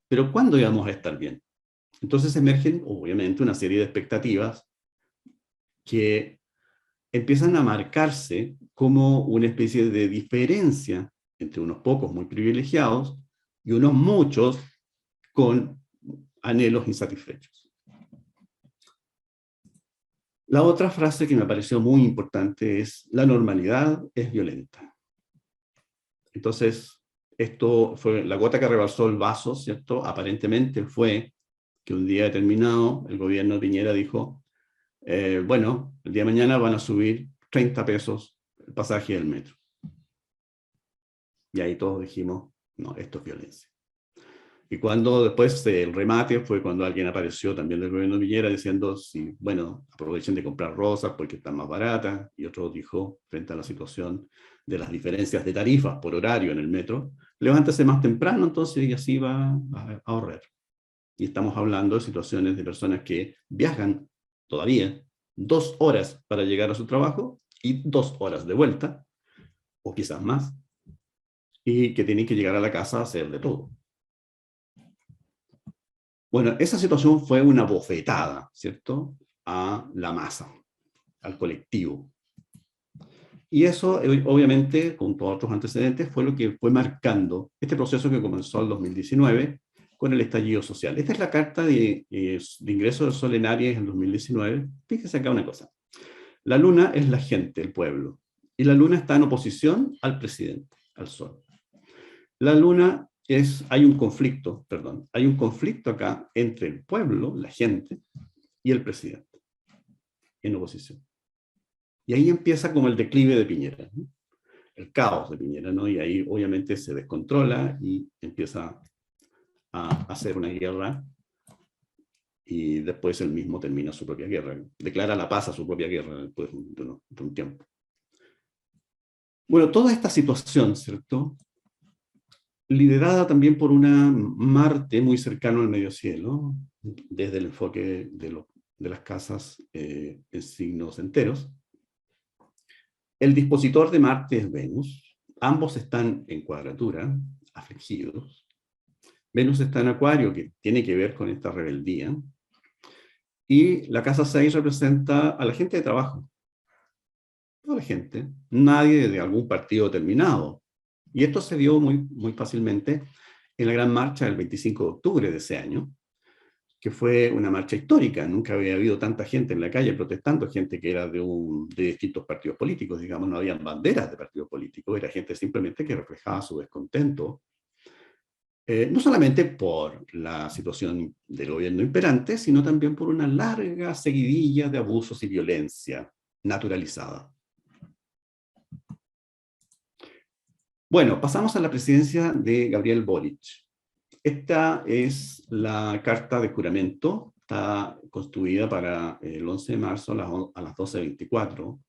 Pero ¿cuándo íbamos a estar bien? Entonces emergen, obviamente, una serie de expectativas que empiezan a marcarse como una especie de diferencia entre unos pocos muy privilegiados y unos muchos con anhelos insatisfechos. La otra frase que me pareció muy importante es: la normalidad es violenta. Entonces, esto fue la gota que rebalsó el vaso, ¿cierto? Aparentemente fue que un día determinado el gobierno de Piñera dijo, bueno, el día de mañana van a subir 30 pesos el pasaje del metro. Y ahí todos dijimos, no, esto es violencia. Y cuando después el remate fue cuando alguien apareció también del gobierno de Piñera diciendo, sí, bueno, aprovechen de comprar rosas porque están más baratas, y otro dijo, frente a la situación de las diferencias de tarifas por horario en el metro, levántese más temprano entonces y así va a ahorrar. Y estamos hablando de situaciones de personas que viajan todavía 2 horas para llegar a su trabajo y 2 horas de vuelta, o quizás más, y que tienen que llegar a la casa a hacer de todo. Bueno, esa situación fue una bofetada, ¿cierto?, a la masa, al colectivo. Y eso, obviamente, con todos otros antecedentes, fue lo que fue marcando este proceso que comenzó en 2019 con el estallido social. Esta es la carta de ingreso del Sol en Aries en 2019. Fíjense acá una cosa. La luna es la gente, el pueblo. Y la luna está en oposición al presidente, al Sol. La luna hay un conflicto acá entre el pueblo, la gente, y el presidente, en oposición. Y ahí empieza como el declive de Piñera, ¿no? El caos de Piñera, ¿no? Y ahí obviamente se descontrola y empieza a hacer una guerra, y después él mismo termina su propia guerra, declara la paz a su propia guerra después de un tiempo. Bueno, toda esta situación, ¿cierto?, liderada también por una Marte muy cercano al medio cielo, desde el enfoque de las casas en signos enteros. El dispositor de Marte es Venus. Ambos están en cuadratura, afligidos. Venus está en Acuario, que tiene que ver con esta rebeldía. Y la casa 6 representa a la gente de trabajo. Toda la gente, nadie de algún partido determinado. Y esto se dio muy, muy fácilmente en la gran marcha del 25 de octubre de ese año, que fue una marcha histórica. Nunca había habido tanta gente en la calle protestando, gente que era de distintos partidos políticos, digamos, no habían banderas de partidos políticos, era gente simplemente que reflejaba su descontento, no solamente por la situación del gobierno imperante, sino también por una larga seguidilla de abusos y violencia naturalizada. Bueno, pasamos a la presidencia de Gabriel Boric. Esta es la carta de juramento, está construida para el 11 de marzo a las 12:24.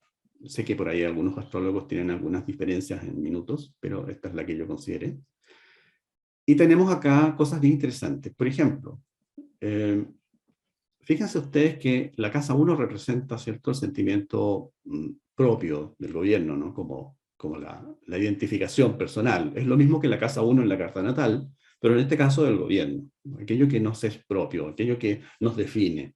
Sé que por ahí algunos astrólogos tienen algunas diferencias en minutos, pero esta es la que yo consideré. Y tenemos acá cosas bien interesantes. Por ejemplo, fíjense ustedes que la casa 1 representa, ¿cierto?, el sentimiento propio del gobierno, ¿no?, como la identificación personal. Es lo mismo que la casa 1 en la carta natal, pero en este caso del gobierno, aquello que nos es propio, aquello que nos define,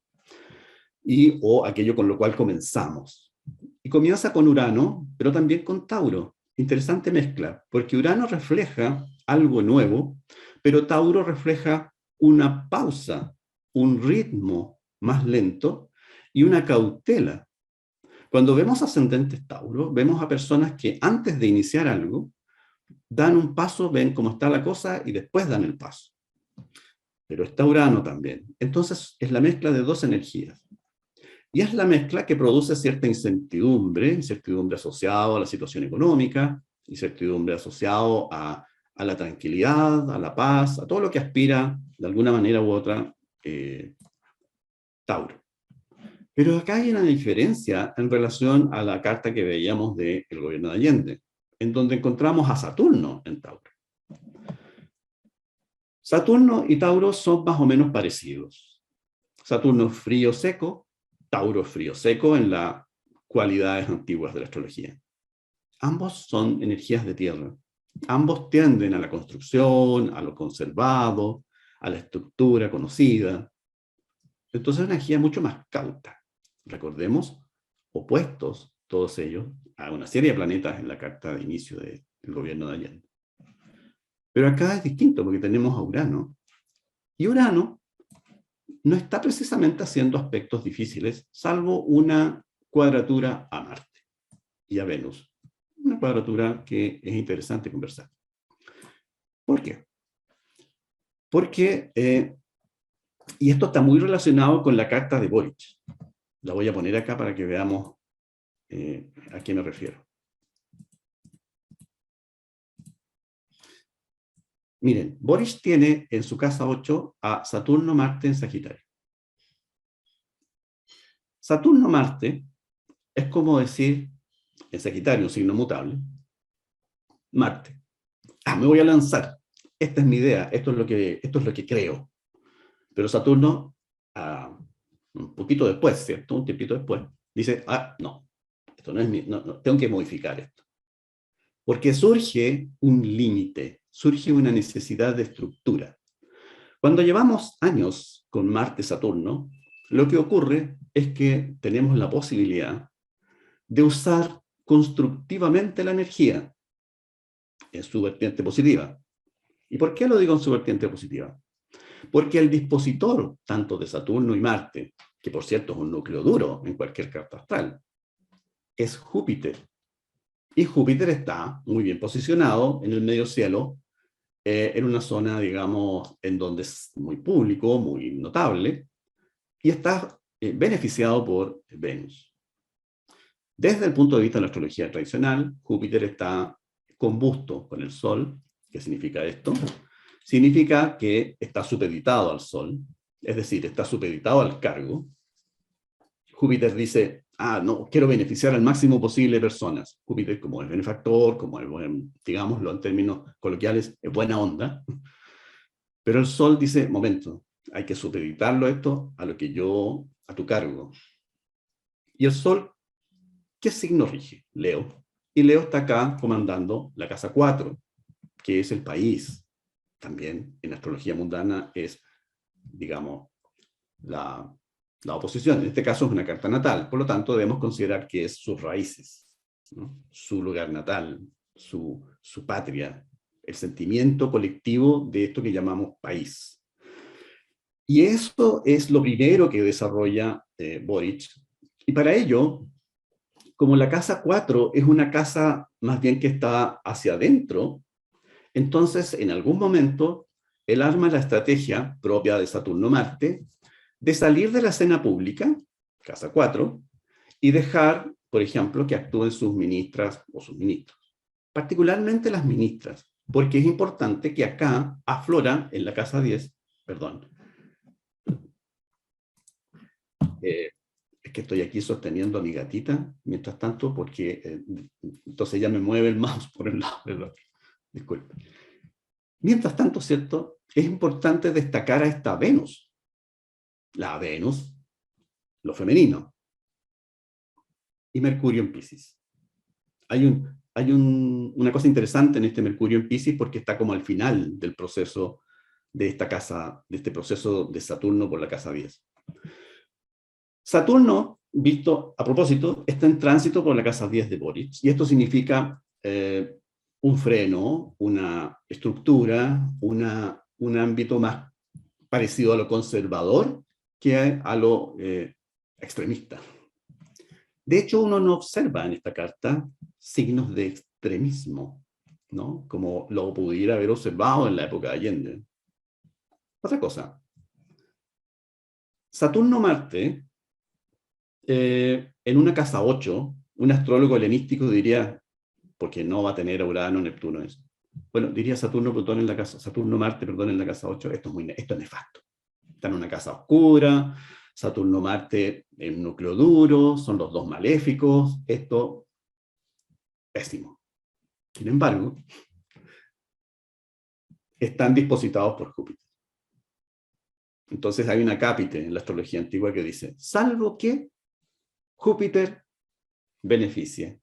o aquello con lo cual comenzamos. Y comienza con Urano, pero también con Tauro. Interesante mezcla, porque Urano refleja algo nuevo, pero Tauro refleja una pausa, un ritmo más lento y una cautela. Cuando vemos ascendentes Tauro, vemos a personas que antes de iniciar algo, dan un paso, ven cómo está la cosa y después dan el paso. Pero está Urano también. Entonces es la mezcla de dos energías. Y es la mezcla que produce cierta incertidumbre asociada a la situación económica, incertidumbre asociada a la tranquilidad, a la paz, a todo lo que aspira de alguna manera u otra Tauro. Pero acá hay una diferencia en relación a la carta que veíamos del gobierno de Allende, en donde encontramos a Saturno en Tauro. Saturno y Tauro son más o menos parecidos. Saturno es frío seco, Tauro es frío seco en las cualidades antiguas de la astrología. Ambos son energías de tierra. Ambos tienden a la construcción, a lo conservado, a la estructura conocida. Entonces es una energía mucho más cauta. Recordemos, opuestos todos ellos a una serie de planetas en la carta de inicio del gobierno de Allende. Pero acá es distinto porque tenemos a Urano. Y Urano no está precisamente haciendo aspectos difíciles, salvo una cuadratura a Marte y a Venus. Una cuadratura que es interesante conversar. ¿Por qué? Porque, y esto está muy relacionado con la carta de Boric. La voy a poner acá para que veamos a qué me refiero. Miren, Boric tiene en su casa 8 a Saturno-Marte en Sagitario. Saturno-Marte es como decir, en Sagitario, un signo mutable, Marte. Me voy a lanzar. Esta es mi idea, esto es lo que creo. Pero Saturno, un poquito después, ¿cierto? Un tiempito después, dice, no, esto no es no, tengo que modificar esto. Porque surge un límite, surge una necesidad de estructura. Cuando llevamos años con Marte-Saturno, lo que ocurre es que tenemos la posibilidad de usar constructivamente la energía en su vertiente positiva. ¿Y por qué lo digo en su vertiente positiva? Porque el dispositor, tanto de Saturno y Marte, que por cierto es un núcleo duro en cualquier carta astral, es Júpiter. Y Júpiter está muy bien posicionado en el medio cielo, en una zona, digamos, en donde es muy público, muy notable, y está beneficiado por Venus. Desde el punto de vista de la astrología tradicional, Júpiter está combusto con el Sol. ¿Qué significa esto? Significa que está supeditado al Sol, es decir, está supeditado al cargo. Júpiter dice, no, quiero beneficiar al máximo posible de personas. Júpiter, como es benefactor, como es, digámoslo en términos coloquiales, es buena onda. Pero el Sol dice, momento, hay que supeditarlo esto a lo que a tu cargo. Y el Sol, ¿qué signo rige? Leo. Y Leo está acá comandando la casa 4, que es el país. También en astrología mundana es, digamos, la oposición. En este caso es una carta natal, por lo tanto debemos considerar que es sus raíces, ¿no? Su lugar natal, su patria, el sentimiento colectivo de esto que llamamos país. Y eso es lo primero que desarrolla Boric. Y para ello, como la casa 4 es una casa más bien que está hacia adentro, entonces en algún momento él arma la estrategia propia de Saturno-Marte de salir de la escena pública, casa 4, y dejar, por ejemplo, que actúen sus ministras o sus ministros. Particularmente las ministras, porque es importante que acá aflora en la casa 10, perdón. Es que estoy aquí sosteniendo a mi gatita, mientras tanto, porque entonces ya me mueve el mouse por el lado del otro. Disculpe. Mientras tanto, ¿cierto? Es importante destacar a esta Venus. La Venus, lo femenino. Y Mercurio en Piscis. Hay una cosa interesante en este Mercurio en Piscis porque está como al final del proceso de esta casa, de este proceso de Saturno por la casa 10. Saturno, visto a propósito, está en tránsito por la casa 10 de Boric, y esto significa un freno, una estructura, un ámbito más parecido a lo conservador que a lo extremista. De hecho, uno no observa en esta carta signos de extremismo, ¿no? Como lo pudiera haber observado en la época de Allende. Otra cosa. Saturno-Marte, en una casa 8, un astrólogo helenístico diría, porque no va a tener a Urano, Neptuno, eso. Bueno, diría Saturno-Plutón en la casa, Saturno-Marte, perdón, en la casa 8, esto es nefasto. Está en una casa oscura, Saturno-Marte en núcleo duro, son los dos maléficos, esto, pésimo. Sin embargo, están dispositados por Júpiter. Entonces hay una cápite en la astrología antigua que dice, salvo que Júpiter beneficie.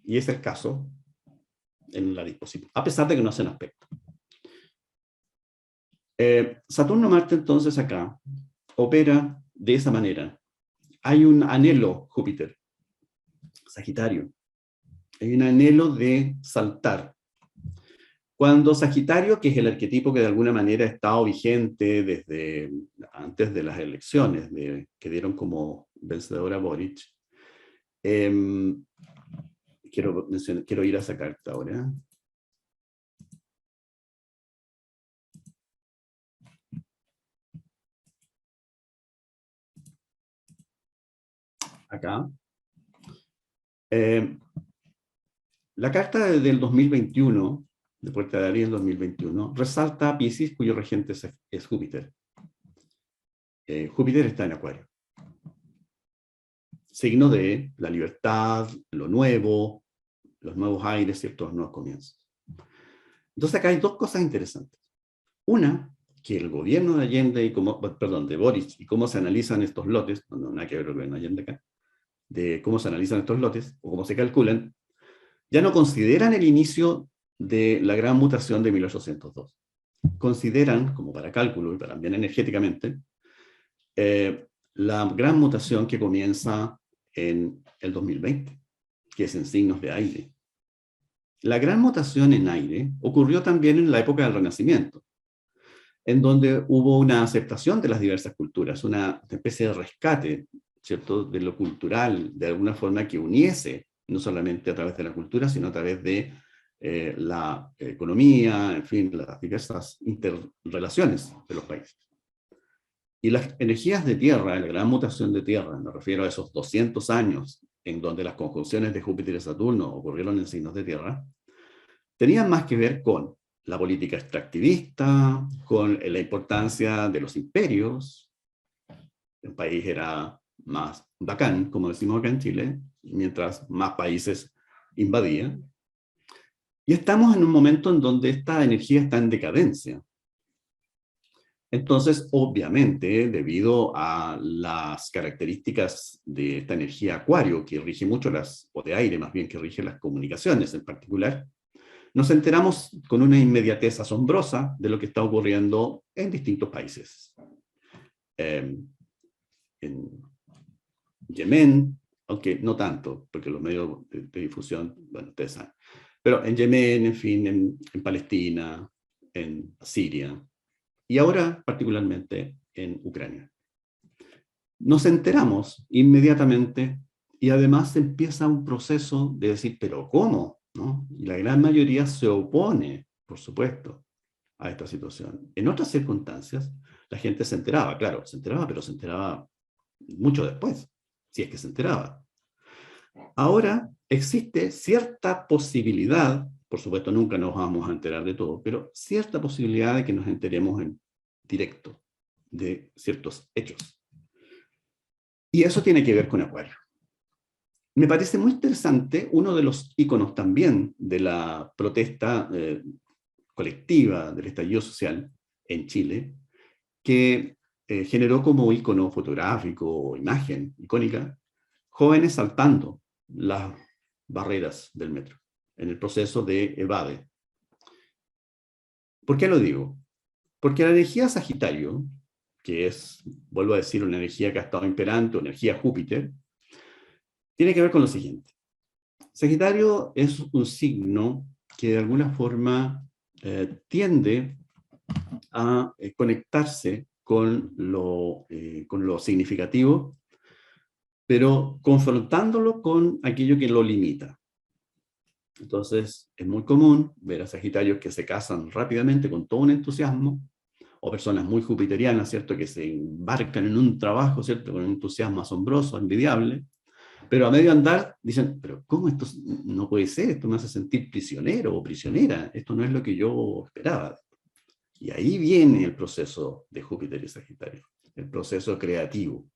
Y es el caso en la disposición, a pesar de que no hacen aspecto. Saturno-Marte entonces acá opera de esa manera. Hay un anhelo, Júpiter, Sagitario. Hay un anhelo de saltar. Cuando Sagitario, que es el arquetipo que de alguna manera ha estado vigente desde antes de las elecciones, que dieron como vencedora a Boric, quiero ir a esa carta ahora. Acá. La carta del 2021, de Puerta de Aries 2021, resalta a Piscis, cuyo regente es Júpiter. Júpiter está en Acuario. Signo de la libertad, lo nuevo, los nuevos aires, ciertos nuevos comienzos. Entonces acá hay dos cosas interesantes. Una, que el gobierno de Allende, de Boric, y cómo se analizan estos lotes, no nada que ver con el gobierno de Allende acá, de cómo se analizan estos lotes, o cómo se calculan, ya no consideran el inicio de la gran mutación de 1802. Consideran, como para cálculo y para también energéticamente, la gran mutación que comienza en el 2020, que es en signos de aire. La gran mutación en aire ocurrió también en la época del Renacimiento, en donde hubo una aceptación de las diversas culturas, una especie de rescate, ¿cierto?, de lo cultural, de alguna forma que uniese, no solamente a través de la cultura, sino a través de la economía, en fin, las diversas interrelaciones de los países. Y las energías de tierra, la gran mutación de tierra, me refiero a esos 200 años en donde las conjunciones de Júpiter y Saturno ocurrieron en signos de tierra, tenían más que ver con la política extractivista, con la importancia de los imperios. El país era más bacán, como decimos acá en Chile, mientras más países invadían. Y estamos en un momento en donde esta energía está en decadencia. Entonces, obviamente, debido a las características de esta energía acuario, que rige mucho o de aire más bien, que rige las comunicaciones en particular, nos enteramos con una inmediatez asombrosa de lo que está ocurriendo en distintos países. En Yemen, aunque no tanto, porque los medios de difusión, bueno, ustedes saben, pero en Yemen, en fin, en Palestina, en Siria, y ahora particularmente en Ucrania. Nos enteramos inmediatamente y además empieza un proceso de decir, pero ¿cómo? ¿No? Y la gran mayoría se opone, por supuesto, a esta situación. En otras circunstancias, la gente se enteraba, claro, se enteraba, pero se enteraba mucho después, si es que se enteraba. Ahora existe cierta posibilidad, por supuesto nunca nos vamos a enterar de todo, pero cierta posibilidad de que nos enteremos en directo de ciertos hechos. Y eso tiene que ver con Acuario. Me parece muy interesante uno de los íconos también de la protesta colectiva del estallido social en Chile, que generó como ícono fotográfico o imagen icónica jóvenes saltando las barreras del metro en el proceso de evade. ¿Por qué lo digo? Porque la energía Sagitario, que es, vuelvo a decir, una energía que ha estado imperante, energía Júpiter, tiene que ver con lo siguiente. Sagitario es un signo que de alguna forma tiende a conectarse con lo significativo, pero confrontándolo con aquello que lo limita. Entonces, es muy común ver a Sagitarios que se casan rápidamente con todo un entusiasmo, o personas muy jupiterianas, ¿cierto?, que se embarcan en un trabajo, ¿cierto?, con un entusiasmo asombroso, envidiable, pero a medio andar dicen, pero ¿cómo esto no puede ser? Esto me hace sentir prisionero o prisionera, esto no es lo que yo esperaba. Y ahí viene el proceso de Júpiter y Sagitario, el proceso creativo.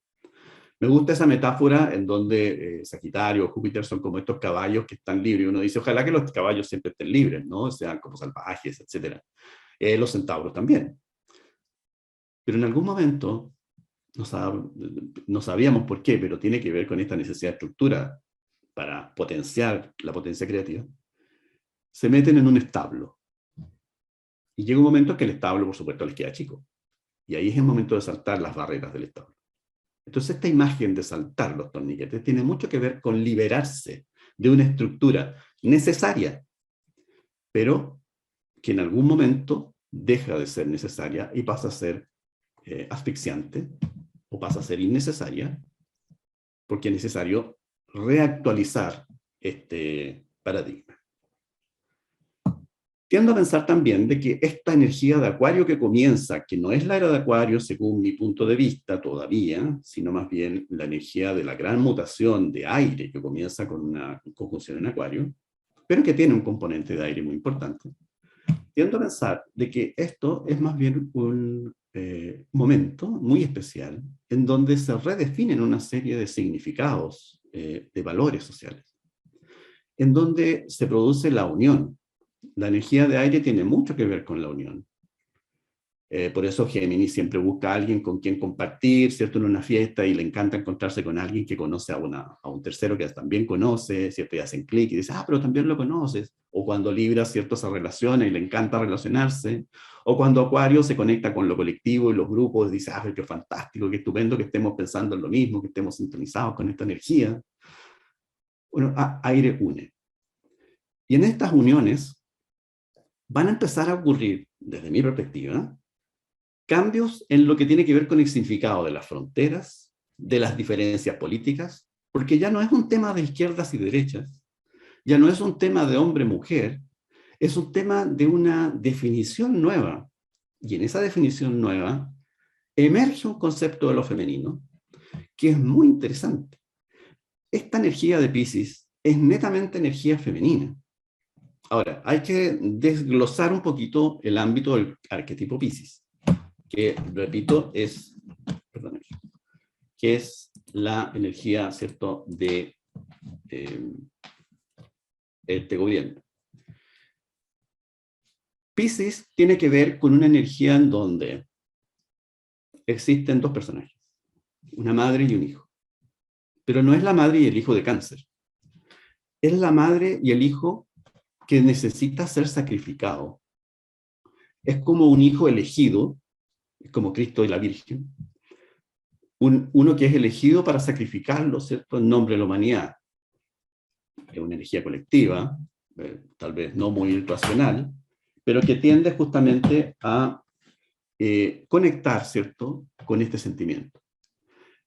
Me gusta esa metáfora en donde Sagitario o Júpiter son como estos caballos que están libres. Uno dice, ojalá que los caballos siempre estén libres, ¿no? Sean como salvajes, etc. Los centauros también. Pero en algún momento, no sabíamos por qué, pero tiene que ver con esta necesidad de estructura para potenciar la potencia creativa, se meten en un establo. Y llega un momento en que el establo, por supuesto, les queda chico. Y ahí es el momento de saltar las barreras del establo. Entonces esta imagen de saltar los torniquetes tiene mucho que ver con liberarse de una estructura necesaria, pero que en algún momento deja de ser necesaria y pasa a ser asfixiante, o pasa a ser innecesaria, porque es necesario reactualizar este paradigma. Tiendo a pensar también de que esta energía de Acuario que comienza, que no es la era de Acuario según mi punto de vista todavía, sino más bien la energía de la gran mutación de aire que comienza con una conjunción en Acuario, pero que tiene un componente de aire muy importante. Tiendo a pensar de que esto es más bien un momento muy especial en donde se redefinen una serie de significados, de valores sociales, en donde se produce la unión. La energía de aire tiene mucho que ver con la unión. Por eso Géminis siempre busca a alguien con quien compartir, ¿cierto?, en una fiesta, y le encanta encontrarse con alguien que conoce a un tercero que también conoce, ¿cierto?, y hacen clic y dice, ah, pero también lo conoces. O cuando Libra, ¿cierto?, se relaciona y le encanta relacionarse. O cuando Acuario se conecta con lo colectivo y los grupos, dice, ah, pero qué fantástico, qué estupendo que estemos pensando en lo mismo, que estemos sintonizados con esta energía. Bueno, aire une. Y en estas uniones van a empezar a ocurrir, desde mi perspectiva, cambios en lo que tiene que ver con el significado de las fronteras, de las diferencias políticas, porque ya no es un tema de izquierdas y derechas, ya no es un tema de hombre-mujer, es un tema de una definición nueva. Y en esa definición nueva emerge un concepto de lo femenino que es muy interesante. Esta energía de Piscis es netamente energía femenina. Ahora, hay que desglosar un poquito el ámbito del arquetipo Piscis, que, repito, es la energía, ¿cierto?, de este gobierno. Piscis tiene que ver con una energía en donde existen dos personajes, una madre y un hijo. Pero no es la madre y el hijo de Cáncer. Es la madre y el hijo que necesita ser sacrificado. Es como un hijo elegido, como Cristo y la Virgen, uno que es elegido para sacrificarlo, ¿cierto?, en nombre de la humanidad. Es una energía colectiva, tal vez no muy racional, pero que tiende justamente a conectar, ¿cierto?, con este sentimiento.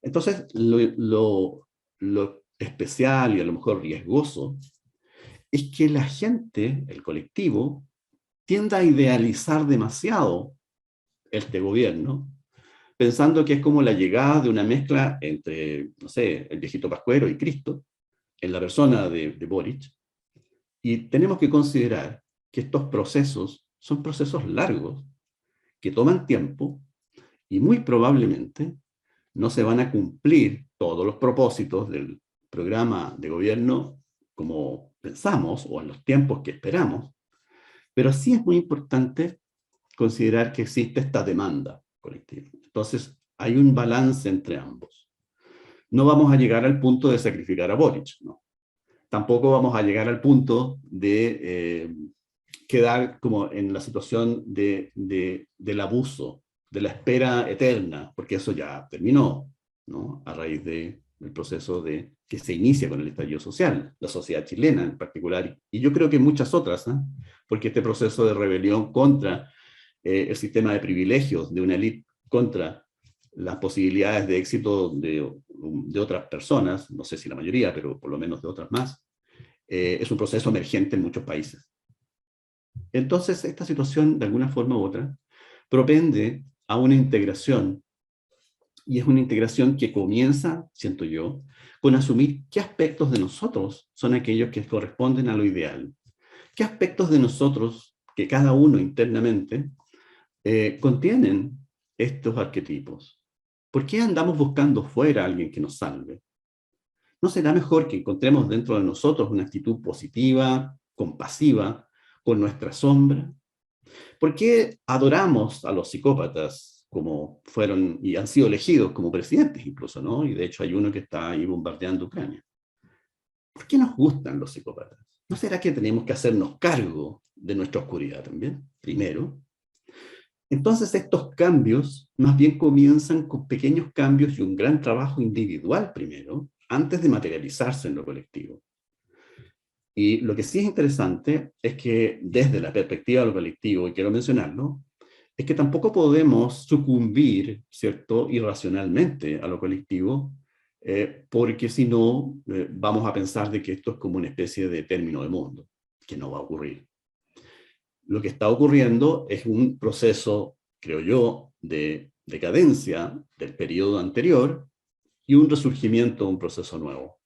Entonces, lo especial y a lo mejor riesgoso es que la gente, el colectivo, tienda a idealizar demasiado este gobierno, pensando que es como la llegada de una mezcla entre, no sé, el viejito Pascuero y Cristo, en la persona de Boric, y tenemos que considerar que estos procesos son procesos largos, que toman tiempo, y muy probablemente no se van a cumplir todos los propósitos del programa de gobierno como pensamos, o en los tiempos que esperamos, pero sí es muy importante considerar que existe esta demanda colectiva. Entonces, hay un balance entre ambos. No vamos a llegar al punto de sacrificar a Boric, ¿no? Tampoco vamos a llegar al punto de quedar como en la situación del abuso, de la espera eterna, porque eso ya terminó, ¿no?, a raíz del proceso que se inicia con el estallido social, la sociedad chilena en particular, y yo creo que muchas otras, ¿eh?, porque este proceso de rebelión contra el sistema de privilegios de una élite contra las posibilidades de éxito de otras personas, no sé si la mayoría, pero por lo menos de otras más, es un proceso emergente en muchos países. Entonces, esta situación, de alguna forma u otra, propende a una integración, y es una integración que comienza, siento yo, con asumir qué aspectos de nosotros son aquellos que corresponden a lo ideal, qué aspectos de nosotros, que cada uno internamente, contienen estos arquetipos. ¿Por qué andamos buscando fuera a alguien que nos salve? ¿No será mejor que encontremos dentro de nosotros una actitud positiva, compasiva, con nuestra sombra? ¿Por qué adoramos a los psicópatas como fueron y han sido elegidos como presidentes incluso, ¿no? Y de hecho hay uno que está ahí bombardeando Ucrania. ¿Por qué nos gustan los psicópatas? ¿No será que tenemos que hacernos cargo de nuestra oscuridad también? Primero. Entonces estos cambios más bien comienzan con pequeños cambios y un gran trabajo individual primero, antes de materializarse en lo colectivo. Y lo que sí es interesante es que desde la perspectiva de lo colectivo, y quiero mencionarlo, es que tampoco podemos sucumbir, ¿cierto?, irracionalmente a lo colectivo, porque si no, vamos a pensar de que esto es como una especie de término de mundo, que no va a ocurrir. Lo que está ocurriendo es un proceso, creo yo, de decadencia del periodo anterior y un resurgimiento de un proceso nuevo,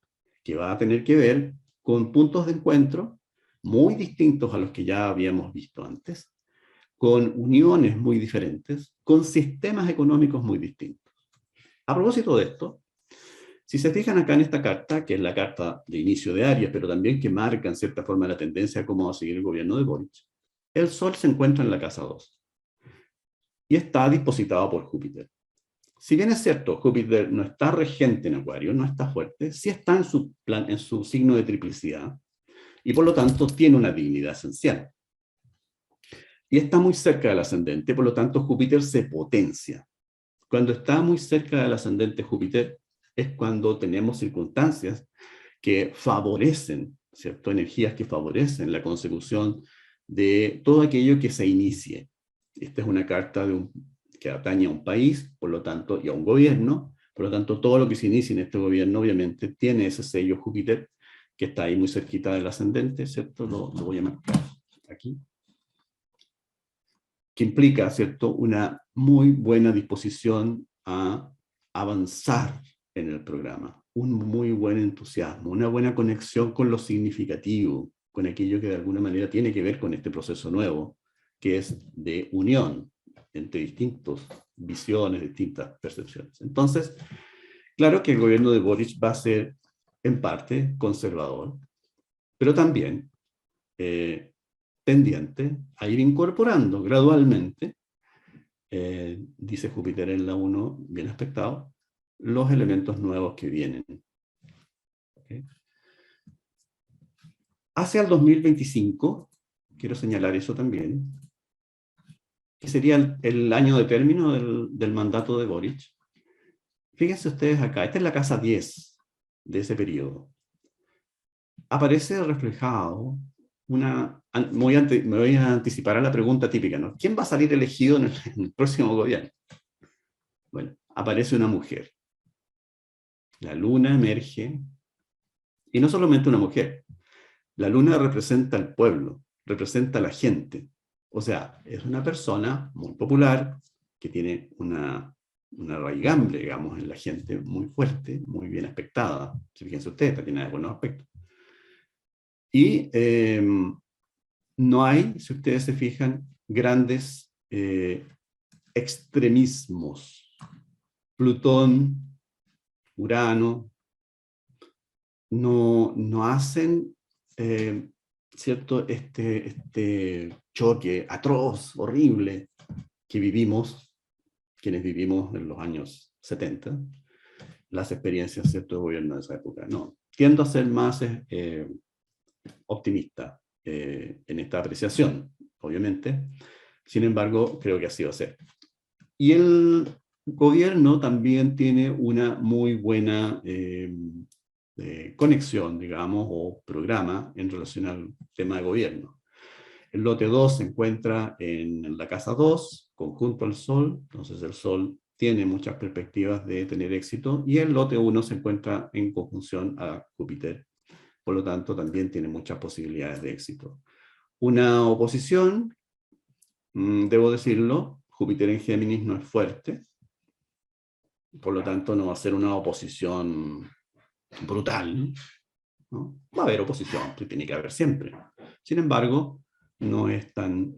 que va a tener que ver con puntos de encuentro muy distintos a los que ya habíamos visto antes, con uniones muy diferentes, con sistemas económicos muy distintos. A propósito de esto, si se fijan acá en esta carta, que es la carta de inicio de Aries, pero también que marca en cierta forma la tendencia a cómo va a seguir el gobierno de Boric, el Sol se encuentra en la casa 2 y está dispositado por Júpiter. Si bien es cierto, Júpiter no está regente en Acuario, no está fuerte, sí está en su, en su signo de triplicidad y por lo tanto tiene una dignidad esencial. Y está muy cerca del ascendente, por lo tanto Júpiter se potencia. Cuando está muy cerca del ascendente Júpiter es cuando tenemos circunstancias que favorecen, ¿cierto? Energías que favorecen la consecución de todo aquello que se inicie. Esta es una carta que atañe a un país, por lo tanto, y a un gobierno, por lo tanto, todo lo que se inicie en este gobierno, obviamente, tiene ese sello Júpiter, que está ahí muy cerquita del ascendente, ¿cierto? Lo voy a marcar aquí. Que implica, ¿cierto?, una muy buena disposición a avanzar en el programa, un muy buen entusiasmo, una buena conexión con lo significativo, con aquello que de alguna manera tiene que ver con este proceso nuevo, que es de unión entre distintas visiones, distintas percepciones. Entonces, claro que el gobierno de Boric va a ser, en parte, conservador, pero también tendiente a ir incorporando gradualmente, dice Júpiter en la 1, bien aspectado, los elementos nuevos que vienen. ¿Okay? Hacia el 2025, quiero señalar eso también, que sería el año de término del mandato de Boric. Fíjense ustedes acá, esta es la casa 10 de ese periodo. Aparece reflejado me voy a anticipar a la pregunta típica, ¿no? ¿Quién va a salir elegido en el próximo gobierno? Bueno, aparece una mujer. La luna emerge, y no solamente una mujer. La luna representa al pueblo, representa a la gente. O sea, es una persona muy popular, que tiene una raigambre, digamos, en la gente muy fuerte, muy bien aspectada. Fíjense ustedes, tiene buenos aspectos. Y no hay, si ustedes se fijan, grandes extremismos. Plutón, Urano, no hacen, ¿cierto?, este choque atroz, horrible, que vivimos, quienes vivimos en los años 70, las experiencias, ¿cierto?, de gobierno de esa época. No, tiendo a ser más optimista en esta apreciación, obviamente. Sin embargo, creo que así va a ser. Y el gobierno también tiene una muy buena conexión, digamos, o programa en relación al tema de gobierno. El lote 2 se encuentra en la casa 2, conjunto al Sol, entonces el Sol tiene muchas perspectivas de tener éxito, y el lote 1 se encuentra en conjunción a Júpiter, por lo tanto también tiene muchas posibilidades de éxito. Una oposición, debo decirlo, Júpiter en Géminis no es fuerte, por lo tanto no va a ser una oposición brutal, ¿no? Va a haber oposición, que tiene que haber siempre. Sin embargo, no es tan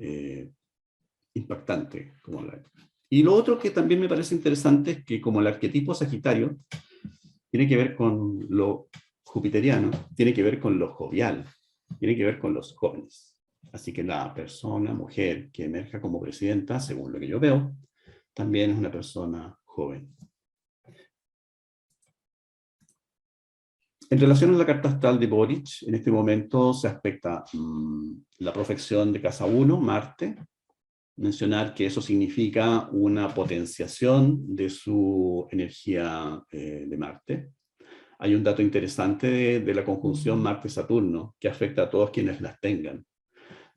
impactante como la... Y lo otro que también me parece interesante es que como el arquetipo Sagitario tiene que ver con lo jupiteriano, tiene que ver con lo jovial, tiene que ver con los jóvenes. Así que la persona, mujer, que emerja como presidenta, según lo que yo veo, también es una persona joven. En relación a la carta astral de Boric, en este momento se aspecta la profección de casa 1, Marte, mencionar que eso significa una potenciación de su energía de Marte. Hay un dato interesante de la conjunción Marte-Saturno que afecta a todos quienes las tengan.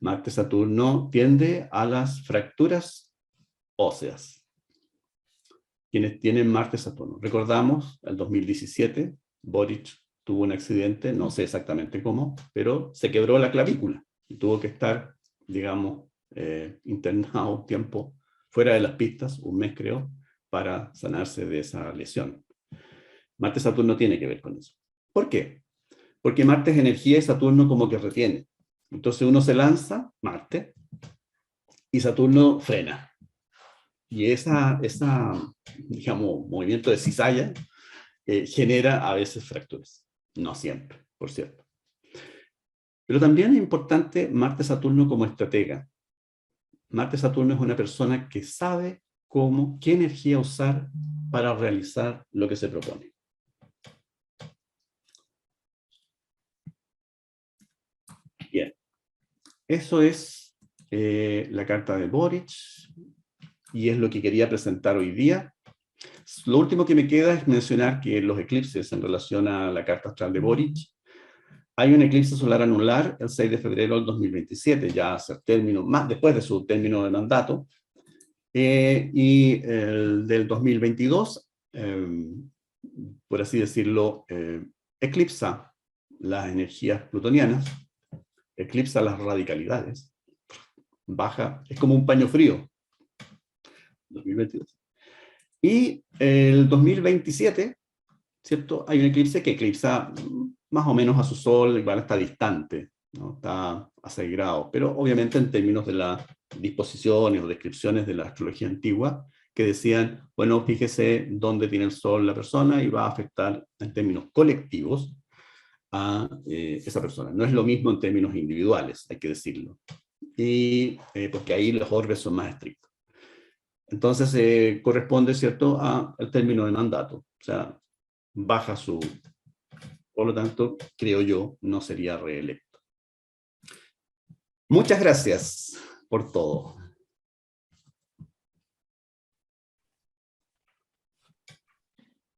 Marte-Saturno tiende a las fracturas óseas. Quienes tienen Marte-Saturno. Recordamos, el 2017, Boric tuvo un accidente, no sé exactamente cómo, pero se quebró la clavícula y tuvo que estar, digamos, internado un tiempo fuera de las pistas, un mes creo, para sanarse de esa lesión. Marte-Saturno tiene que ver con eso. ¿Por qué? Porque Marte es energía y Saturno como que retiene. Entonces uno se lanza, Marte, y Saturno frena. Y esa digamos, movimiento de cizalla genera a veces fracturas. No siempre, por cierto. Pero también es importante Marte-Saturno como estratega. Marte-Saturno es una persona que sabe qué energía usar para realizar lo que se propone. Bien, eso es la carta de Boric y es lo que quería presentar hoy día. Lo último que me queda es mencionar que los eclipses en relación a la carta astral de Boric, hay un eclipse solar anular el 6 de febrero del 2027, ya hacia término, más después de su término de mandato, y el del 2022, por así decirlo, eclipsa las energías plutonianas, eclipsa las radicalidades, baja, es como un paño frío, 2022. Y el 2027, ¿cierto? Hay un eclipse que eclipsa más o menos a su Sol, igual está distante, ¿no? Está a 6 grados, pero obviamente en términos de las disposiciones o descripciones de la astrología antigua, que decían, bueno, fíjese dónde tiene el Sol la persona y va a afectar en términos colectivos a esa persona. No es lo mismo en términos individuales, hay que decirlo. Y porque ahí los orbes son más estrictos. Entonces corresponde, ¿cierto?, al término de mandato. O sea, baja su... Por lo tanto, creo yo, no sería reelecto. Muchas gracias por todo.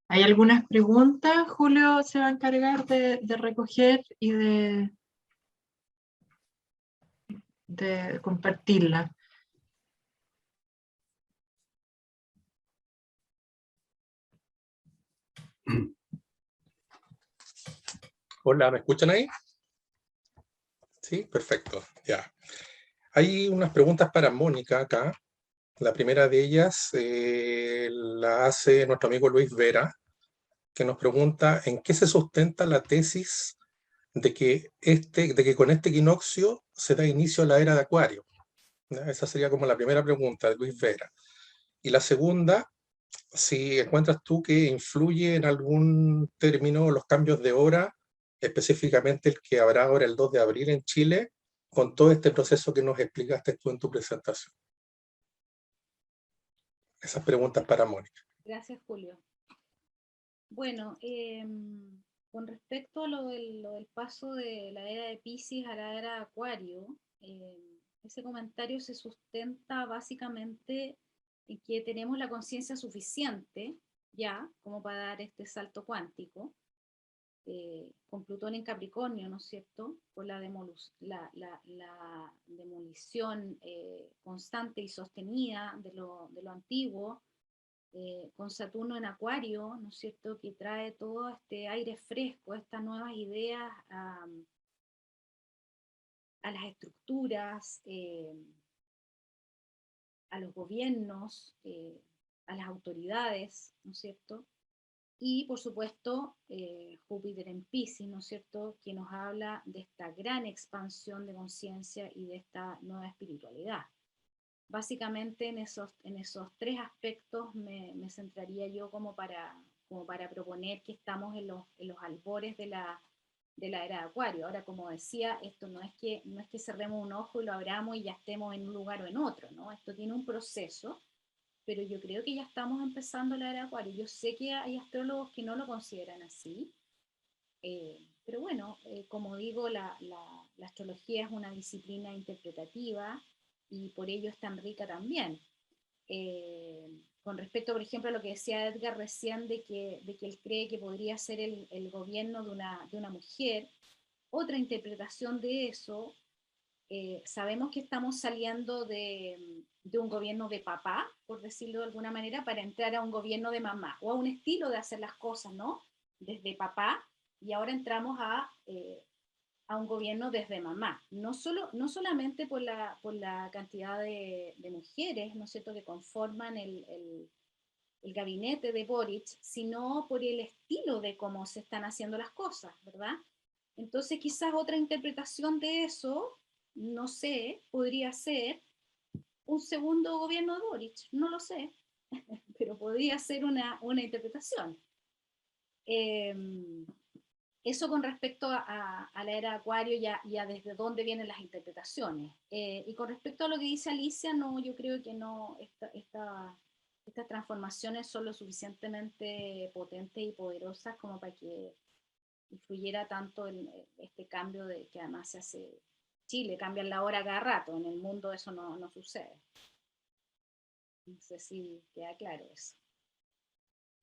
¿Hay algunas preguntas? Julio se va a encargar de recoger y de compartirlas. Hola, ¿me escuchan ahí? Sí, perfecto, ya. Hay unas preguntas para Mónica acá. La primera de ellas la hace nuestro amigo Luis Vera, que nos pregunta en qué se sustenta la tesis de que con este equinoccio se da inicio a la era de Acuario. ¿Ya? Esa sería como la primera pregunta de Luis Vera. Y la segunda, si encuentras tú que influye en algún término los cambios de hora, específicamente el que habrá ahora el 2 de abril en Chile, con todo este proceso que nos explicaste tú en tu presentación. Esas preguntas para Mónica. Gracias, Julio. Bueno, con respecto a lo del paso de la era de Piscis a la era de Acuario, ese comentario se sustenta básicamente en que tenemos la conciencia suficiente ya como para dar este salto cuántico. con Plutón en Capricornio, ¿no es cierto?, por la demolición constante y sostenida de lo antiguo, con Saturno en Acuario, ¿no es cierto?, que trae todo este aire fresco, estas nuevas ideas a las estructuras, a los gobiernos, a las autoridades, ¿no es cierto? Y por supuesto Júpiter en Piscis, ¿no es cierto?, que nos habla de esta gran expansión de conciencia y de esta nueva espiritualidad. Básicamente en esos tres aspectos me centraría yo como para proponer que estamos en los albores de la era de Acuario. Ahora, como decía, esto no es que cerremos un ojo y lo abramos y ya estemos en un lugar o en otro, ¿no? Esto tiene un proceso, pero yo creo que ya estamos empezando la era de Acuario. Yo sé que hay astrólogos que no lo consideran así, pero bueno, como digo, la astrología es una disciplina interpretativa y por ello es tan rica también. Con respecto, por ejemplo, a lo que decía Edgar recién, de que él cree que podría ser el gobierno de una mujer, otra interpretación de eso, sabemos que estamos saliendo de un gobierno de papá, por decirlo de alguna manera, para entrar a un gobierno de mamá, o a un estilo de hacer las cosas, ¿no? Desde papá, y ahora entramos a un gobierno desde mamá, no solamente por la cantidad de mujeres, ¿no es cierto?, que conforman el gabinete de Boric, sino por el estilo de cómo se están haciendo las cosas, ¿verdad? Entonces quizás otra interpretación de eso, no sé, podría ser un segundo gobierno de Boric, no lo sé, pero podría ser una interpretación. Eso con respecto a la era de Acuario y a desde dónde vienen las interpretaciones. Y con respecto a lo que dice Alicia, no, yo creo que no, estas transformaciones son lo suficientemente potentes y poderosas como para que influyera tanto en este cambio que además se hace. Chile, cambian la hora cada rato, en el mundo eso no sucede. No sé si queda claro eso.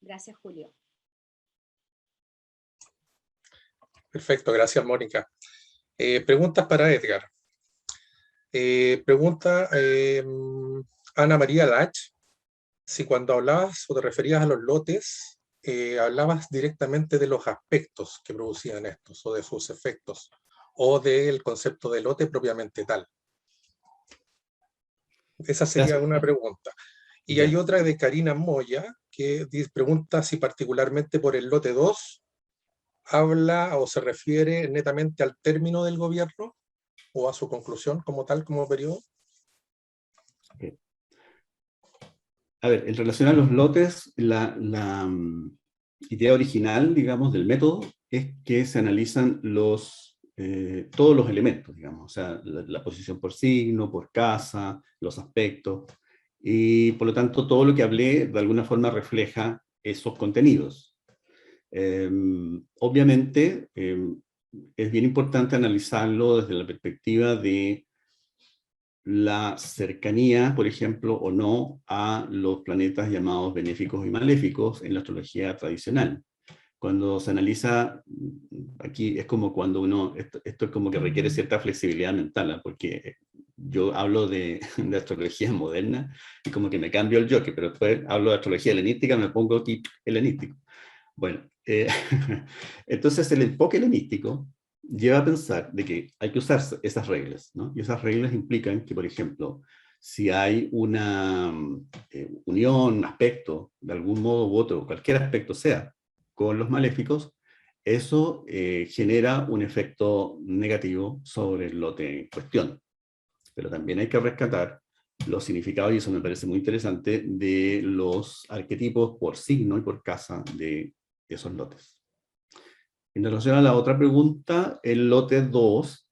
Gracias, Julio. Perfecto, gracias, Mónica. Preguntas para Edgar. Pregunta Ana María Lach, si cuando hablabas o te referías a los lotes, hablabas directamente de los aspectos que producían estos, o de sus efectos, o del concepto de lote propiamente tal. Esa sería Gracias. una pregunta. Y Ya. hay otra de Karina Moya, que pregunta si particularmente por el lote 2 habla o se refiere netamente al término del gobierno o a su conclusión como tal, como periodo. Okay. A ver, en relación a los lotes, la idea original, digamos, del método es que se analizan todos los elementos, digamos, o sea, la posición por signo, por casa, los aspectos, y por lo tanto todo lo que hablé de alguna forma refleja esos contenidos. Obviamente, es bien importante analizarlo desde la perspectiva de la cercanía, por ejemplo, o no, a los planetas llamados benéficos y maléficos en la astrología tradicional. Cuando se analiza, aquí es como cuando esto es como que requiere cierta flexibilidad mental, ¿eh? Porque yo hablo de astrología moderna y como que me cambio el jockey, pero después hablo de astrología helenística, me pongo aquí helenístico. Bueno, entonces el enfoque helenístico lleva a pensar de que hay que usar esas reglas, ¿no? Y esas reglas implican que, por ejemplo, si hay una unión, un aspecto, de algún modo u otro, cualquier aspecto sea, con los maléficos, eso genera un efecto negativo sobre el lote en cuestión. Pero también hay que rescatar los significados, y eso me parece muy interesante, de los arquetipos por signo y por casa de esos lotes. En relación a la otra pregunta, el lote 2,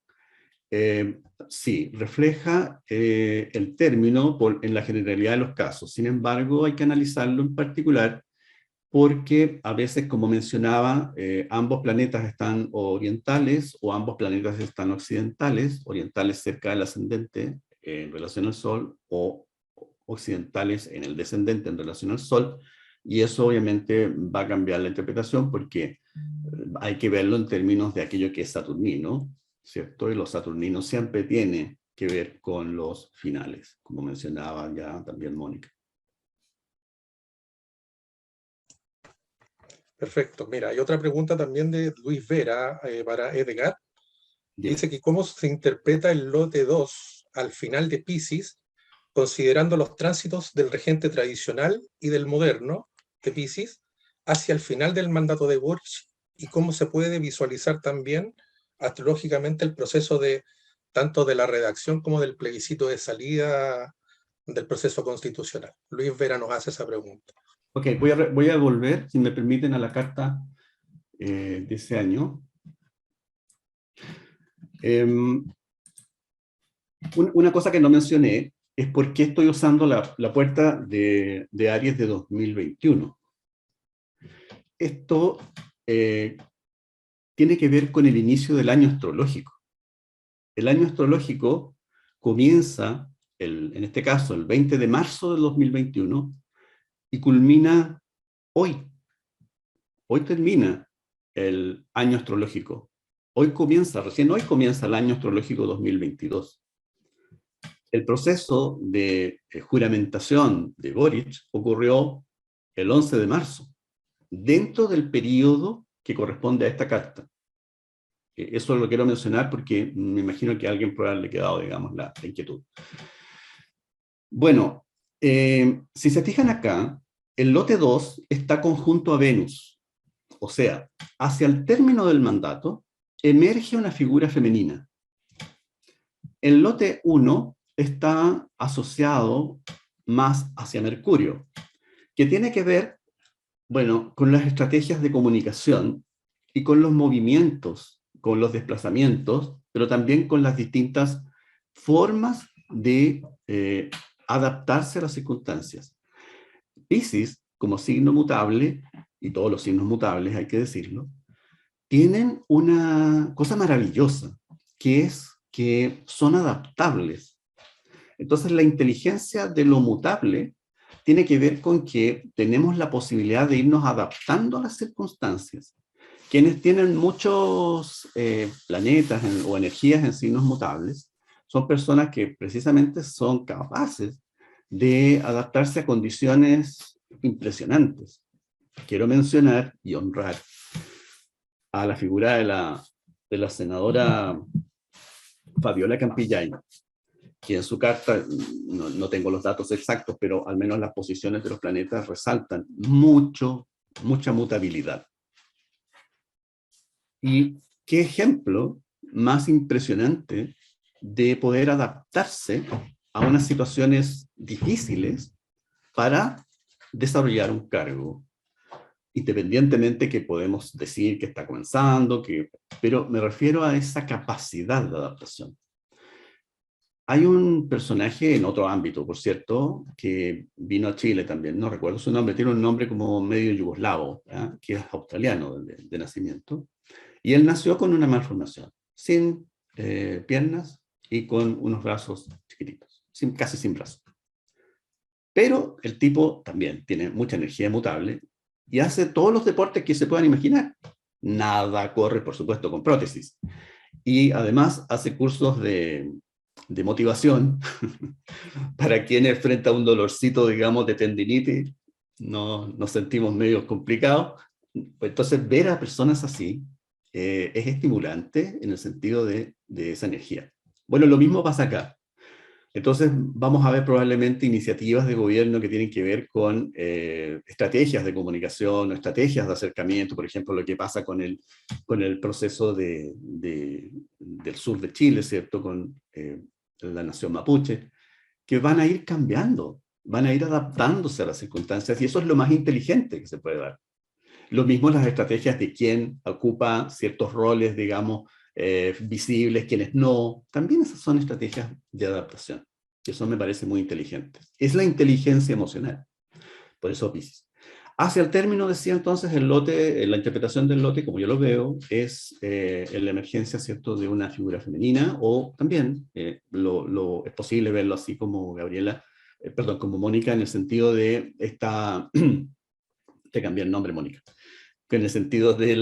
sí, refleja el término en la generalidad de los casos. Sin embargo, hay que analizarlo en particular porque a veces, como mencionaba, ambos planetas están orientales o ambos planetas están occidentales, orientales cerca del ascendente en relación al Sol o occidentales en el descendente en relación al Sol, Y eso obviamente va a cambiar la interpretación porque hay que verlo en términos de aquello que es saturnino, ¿cierto? Y los saturninos siempre tienen que ver con los finales, como mencionaba ya también Mónica. Perfecto. Mira, hay otra pregunta también de Luis Vera para Edgar. Bien. Dice que cómo se interpreta el lote 2 al final de Piscis, considerando los tránsitos del regente tradicional y del moderno de Piscis hacia el final del mandato de Boric, y cómo se puede visualizar también astrológicamente el proceso de tanto de la redacción como del plebiscito de salida del proceso constitucional. Luis Vera nos hace esa pregunta. Ok, voy a volver, si me permiten, a la carta de ese año. Una cosa que no mencioné es por qué estoy usando la puerta de Aries de 2021. Esto tiene que ver con el inicio del año astrológico. El año astrológico comienza, en este caso, el 20 de marzo del 2021 y culmina hoy. Hoy termina el año astrológico. Recién hoy comienza el año astrológico 2022. El proceso de juramentación de Boric ocurrió el 11 de marzo, dentro del periodo que corresponde a esta carta. Eso lo quiero mencionar porque me imagino que a alguien puede haberle quedado, digamos, la inquietud. Bueno, si se fijan acá, el lote 2 está conjunto a Venus. O sea, hacia el término del mandato, emerge una figura femenina. El lote 1 está asociado más hacia Mercurio, que tiene que ver, bueno, con las estrategias de comunicación y con los movimientos, con los desplazamientos, pero también con las distintas formas de adaptarse a las circunstancias. Piscis, como signo mutable, y todos los signos mutables, hay que decirlo, tienen una cosa maravillosa, que es que son adaptables. Entonces, la inteligencia de lo mutable tiene que ver con que tenemos la posibilidad de irnos adaptando a las circunstancias. Quienes tienen muchos planetas o energías en signos mutables son personas que precisamente son capaces de adaptarse a condiciones impresionantes. Quiero mencionar y honrar a la figura de la senadora Fabiola Campillay, que en su carta, no tengo los datos exactos, pero al menos las posiciones de los planetas resaltan mucha mutabilidad. Y qué ejemplo más impresionante de poder adaptarse a unas situaciones difíciles para desarrollar un cargo, independientemente que podemos decir que está comenzando, pero me refiero a esa capacidad de adaptación. Hay un personaje en otro ámbito, por cierto, que vino a Chile también, no recuerdo su nombre, tiene un nombre como medio yugoslavo, ¿eh? Que es australiano de nacimiento, y él nació con una malformación, sin piernas y con unos brazos chiquititos, casi sin brazos. Pero el tipo también tiene mucha energía mutable y hace todos los deportes que se puedan imaginar. Nada, corre, por supuesto, con prótesis. Y además hace cursos de motivación para quienes frente a un dolorcito, digamos, de tendinitis, nos sentimos medio complicados. Entonces, ver a personas así es estimulante en el sentido de esa energía. Bueno, lo mismo pasa acá. Entonces, vamos a ver probablemente iniciativas de gobierno que tienen que ver con estrategias de comunicación o estrategias de acercamiento, por ejemplo, lo que pasa con el proceso del sur de Chile, ¿cierto? Con la nación mapuche, que van a ir cambiando, van a ir adaptándose a las circunstancias, y eso es lo más inteligente que se puede dar. Lo mismo las estrategias de quién ocupa ciertos roles, digamos, visibles, quienes no. También esas son estrategias de adaptación. Eso me parece muy inteligente. Es la inteligencia emocional. Por eso Piscis. Hacia el término, decía entonces, el lote, la interpretación del lote, como yo lo veo, es la emergencia, ¿cierto?, de una figura femenina, o también es posible verlo así como Gabriela, como Mónica, en el sentido de esta te cambié el nombre, Mónica, en el sentido de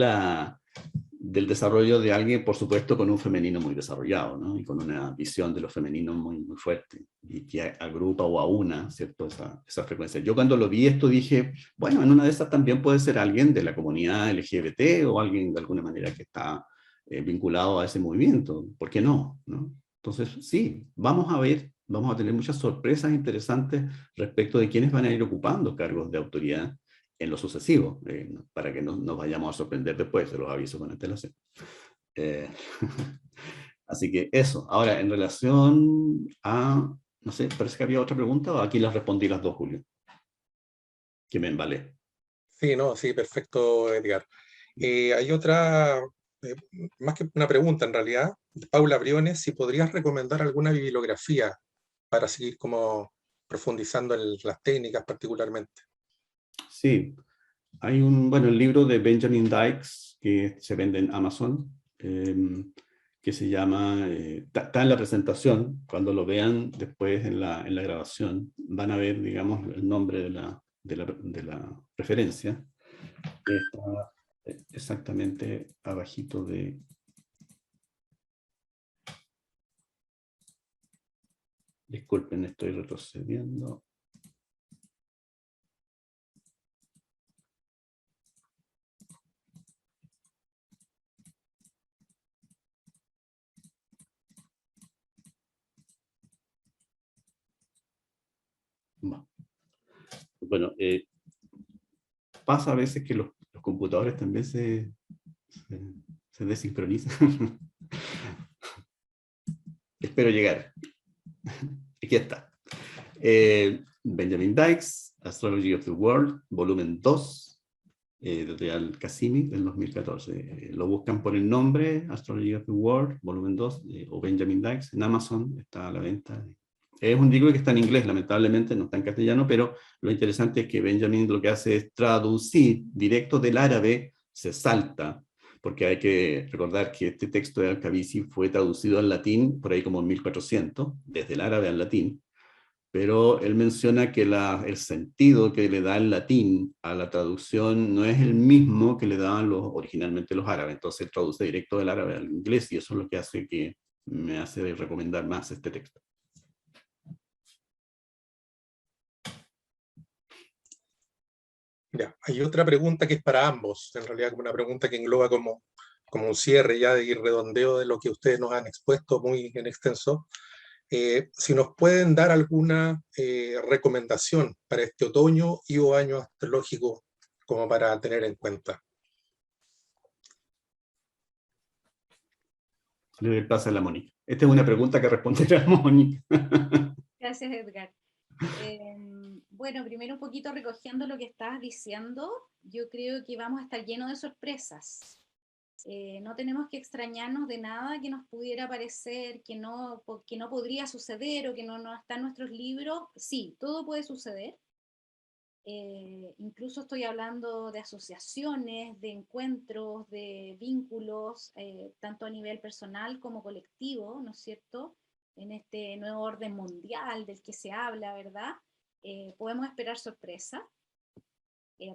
del desarrollo de alguien, por supuesto, con un femenino muy desarrollado, ¿no? Y con una visión de lo femenino muy, muy fuerte, y que agrupa o aúna, ¿cierto? Esa frecuencia. Yo cuando lo vi esto dije, bueno, en una de esas también puede ser alguien de la comunidad LGBT o alguien de alguna manera que está vinculado a ese movimiento. ¿Por qué no? ¿No? Entonces, sí, vamos a ver, vamos a tener muchas sorpresas interesantes respecto de quiénes van a ir ocupando cargos de autoridad en lo sucesivo, para que no nos vayamos a sorprender después, se los aviso con antelación. Así que eso. Ahora, en relación a, no sé, parece que había otra pregunta, o aquí las respondí las dos, Julio. Que me vale. Sí, no, sí, perfecto, Edgar. Hay otra, más que una pregunta en realidad, de Paula Briones, si podrías recomendar alguna bibliografía para seguir como profundizando en las técnicas particularmente. Sí, hay bueno, el libro de Benjamin Dykes que se vende en Amazon, que se llama, está en la presentación, cuando lo vean después en la grabación, van a ver, digamos, el nombre de la referencia, que está exactamente abajito de... Disculpen, estoy retrocediendo. Bueno, pasa a veces que los computadores también se desincronizan. Espero llegar. Aquí está. Benjamin Dykes, Astrology of the World, volumen 2, editorial Cassini, del 2014. Lo buscan por el nombre, Astrology of the World, volumen 2, o Benjamin Dykes, en Amazon, está a la venta. Es un libro que está en inglés, lamentablemente, no está en castellano, pero lo interesante es que Benjamin lo que hace es traducir directo del árabe, se salta, porque hay que recordar que este texto de Al-Khabisi fue traducido al latín por ahí como en 1400, desde el árabe al latín, pero él menciona que el sentido que le da el latín a la traducción no es el mismo que le daban originalmente los árabes, entonces traduce directo del árabe al inglés, y eso es lo que hace que me hace recomendar más este texto. Ya, hay otra pregunta que es para ambos, en realidad como una pregunta que engloba como un cierre ya de redondeo de lo que ustedes nos han expuesto muy en extenso. Si nos pueden dar alguna recomendación para este otoño y o año astrológico como para tener en cuenta. Le doy el paso a la Mónica. Esta es una pregunta que responderá Mónica. Gracias, Edgar. Bueno, primero un poquito recogiendo lo que estabas diciendo, yo creo que vamos a estar llenos de sorpresas. No tenemos que extrañarnos de nada que nos pudiera parecer que no podría suceder o que no está en nuestros libros. Sí, todo puede suceder. Incluso estoy hablando de asociaciones, de encuentros, de vínculos, tanto a nivel personal como colectivo, ¿no es cierto? En este nuevo orden mundial del que se habla, ¿verdad? Podemos esperar sorpresa,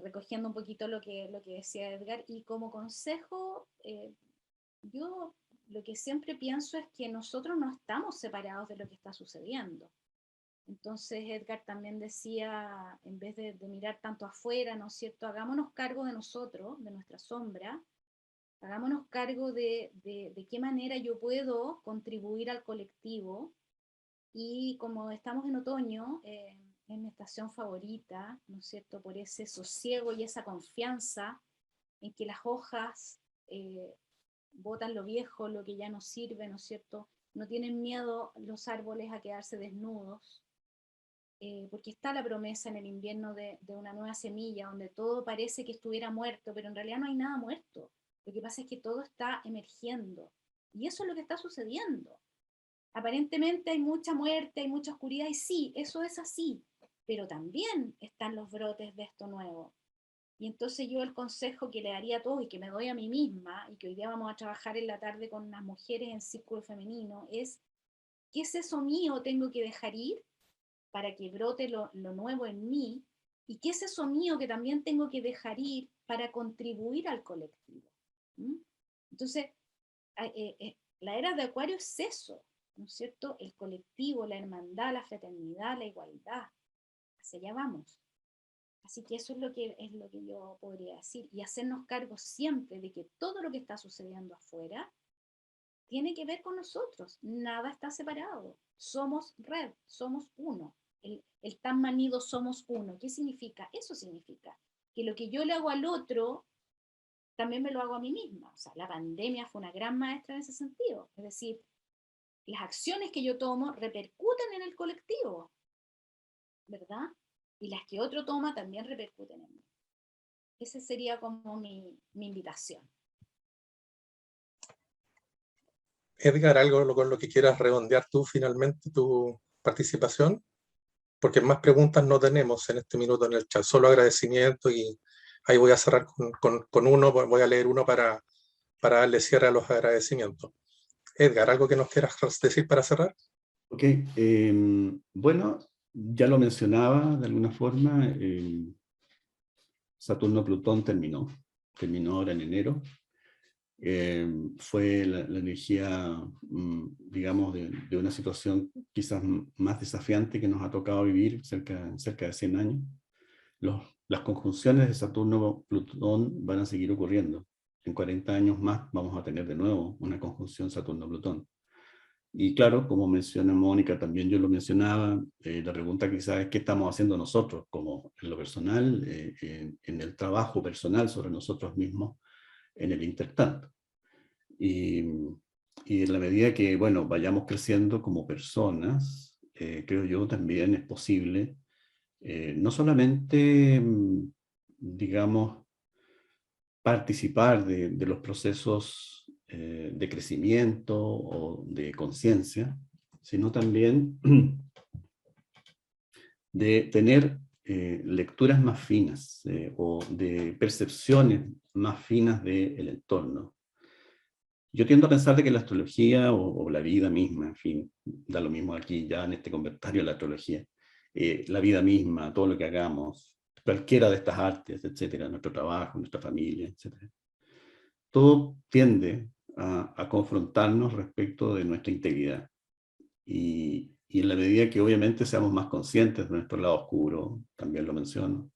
recogiendo un poquito lo que decía Edgar, y como consejo, yo lo que siempre pienso es que nosotros no estamos separados de lo que está sucediendo. Entonces Edgar también decía, en vez de mirar tanto afuera, ¿no es cierto? Hagámonos cargo de nosotros, de nuestra sombra, hagámonos cargo de qué manera yo puedo contribuir al colectivo, y como estamos en otoño, es mi estación favorita, ¿no es cierto? Por ese sosiego y esa confianza en que las hojas botan lo viejo, lo que ya no sirve, ¿no es cierto? No tienen miedo los árboles a quedarse desnudos. Porque está la promesa en el invierno de una nueva semilla, donde todo parece que estuviera muerto, pero en realidad no hay nada muerto. Lo que pasa es que todo está emergiendo. Y eso es lo que está sucediendo. Aparentemente hay mucha muerte, hay mucha oscuridad, y sí, eso es así, pero también están los brotes de esto nuevo. Y entonces yo el consejo que le daría a todos y que me doy a mí misma, y que hoy día vamos a trabajar en la tarde con unas mujeres en círculo femenino, es: ¿qué es eso mío tengo que dejar ir para que brote lo nuevo en mí? y qué es eso mío que también tengo que dejar ir para contribuir al colectivo. Entonces, la era de Acuario es eso, ¿no es cierto? El colectivo, la hermandad, la fraternidad, la igualdad. Hacia allá vamos. Así que eso es lo que yo podría decir. Y hacernos cargo siempre de que todo lo que está sucediendo afuera tiene que ver con nosotros. Nada está separado. Somos red, somos uno. El tan manido somos uno. ¿Qué significa? Eso significa que lo que yo le hago al otro, también me lo hago a mí misma. O sea, la pandemia fue una gran maestra en ese sentido. Es decir, las acciones que yo tomo repercuten en el colectivo, ¿verdad? Y las que otro toma también repercuten en mí. Esa sería como mi invitación. Edgar, ¿algo con lo que quieras redondear tú finalmente tu participación? Porque más preguntas no tenemos en este minuto en el chat, solo agradecimiento, y ahí voy a cerrar con uno, voy a leer uno para darle cierre a los agradecimientos. Edgar, ¿algo que nos quieras decir para cerrar? Ok, bueno, ya lo mencionaba de alguna forma, Saturno-Plutón terminó ahora en enero. Fue la energía, digamos, de una situación quizás más desafiante que nos ha tocado vivir cerca de 100 años. Las conjunciones de Saturno-Plutón van a seguir ocurriendo. En 40 años más vamos a tener de nuevo una conjunción Saturno-Plutón. Y claro, como menciona Mónica, también yo lo mencionaba, la pregunta quizás es qué estamos haciendo nosotros, como en lo personal, en el trabajo personal sobre nosotros mismos, en el intertanto. Y en la medida que, bueno, vayamos creciendo como personas, creo yo también es posible, no solamente, digamos, participar de los procesos de crecimiento o de conciencia, sino también de tener lecturas más finas o de percepciones más finas del entorno. Yo tiendo a pensar de que la astrología o la vida misma, en fin, da lo mismo aquí ya en este comentario de la astrología, la vida misma, todo lo que hagamos, cualquiera de estas artes, etcétera, nuestro trabajo, nuestra familia, etcétera, todo tiende a confrontarnos respecto de nuestra integridad. Y en la medida que obviamente seamos más conscientes de nuestro lado oscuro, también lo menciono,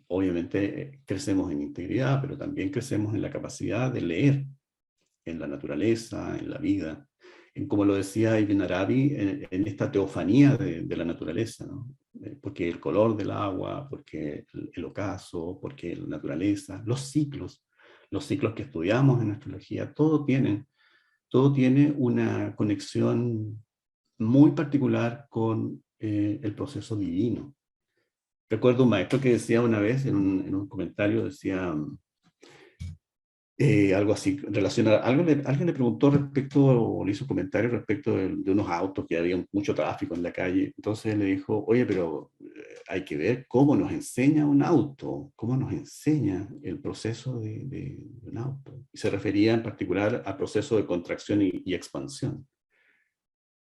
obviamente crecemos en integridad, pero también crecemos en la capacidad de leer en la naturaleza, en la vida, en, como lo decía Ibn Arabi, en esta teofanía de la naturaleza, ¿no? Porque el color del agua, porque el ocaso, porque la naturaleza, los ciclos que estudiamos en astrología, todo tiene una conexión muy particular con el proceso divino. Recuerdo un maestro que decía una vez en un comentario, decía algo así, relacionado, alguien le preguntó respecto, o le hizo un comentario respecto de unos autos, que había mucho tráfico en la calle. Entonces le dijo, oye, pero hay que ver cómo nos enseña un auto, cómo nos enseña el proceso de un auto. Y se refería en particular al proceso de contracción y expansión.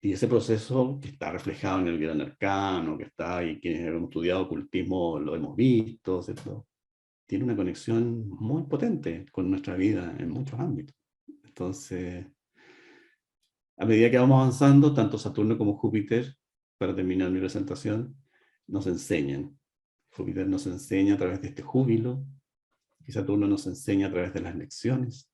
Y ese proceso que está reflejado en el Gran Arcano, que está ahí, quienes hemos estudiado ocultismo lo hemos visto, ¿cierto? Tiene una conexión muy potente con nuestra vida en muchos ámbitos. Entonces, a medida que vamos avanzando, tanto Saturno como Júpiter, para terminar mi presentación, nos enseñan. Júpiter nos enseña a través de este júbilo, y Saturno nos enseña a través de las lecciones,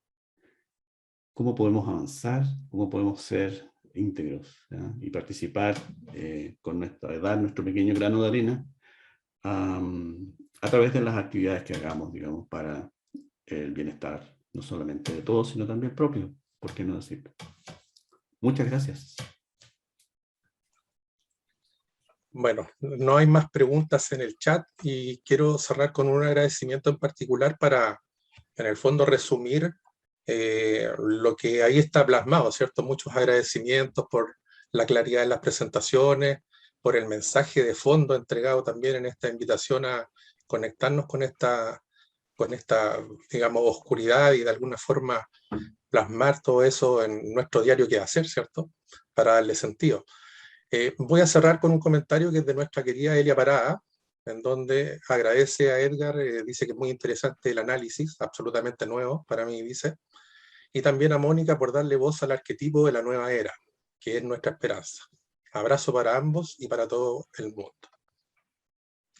cómo podemos avanzar, cómo podemos ser íntegros, ¿ya? Y participar con nuestra edad, nuestro pequeño grano de arena, a través de las actividades que hagamos, digamos, para el bienestar, no solamente de todos, sino también propio, ¿por qué no decirlo? Muchas gracias. Bueno, no hay más preguntas en el chat y quiero cerrar con un agradecimiento en particular para, en el fondo, resumir lo que ahí está plasmado, ¿cierto? Muchos agradecimientos por la claridad de las presentaciones, por el mensaje de fondo entregado también en esta invitación a conectarnos con esta, digamos, oscuridad y de alguna forma plasmar todo eso en nuestro diario que hacer, ¿cierto? Para darle sentido. Voy a cerrar con un comentario que es de nuestra querida Elia Parada, en donde agradece a Edgar, dice que es muy interesante el análisis, absolutamente nuevo para mí, dice, y también a Mónica por darle voz al arquetipo de la nueva era, que es nuestra esperanza. Abrazo para ambos y para todo el mundo.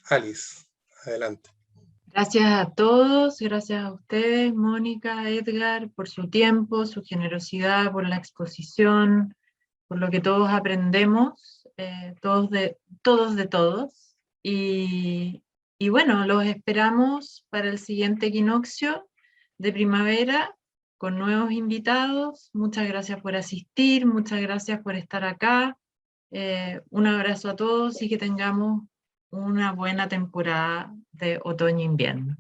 Alice, adelante. Gracias a todos, gracias a ustedes, Mónica, Edgar, por su tiempo, su generosidad, por la exposición, por lo que todos aprendemos, todos de todos. Y bueno, los esperamos para el siguiente equinoccio de primavera con nuevos invitados. Muchas gracias por asistir, muchas gracias por estar acá. Un abrazo a todos y que tengamos una buena temporada de otoño-invierno.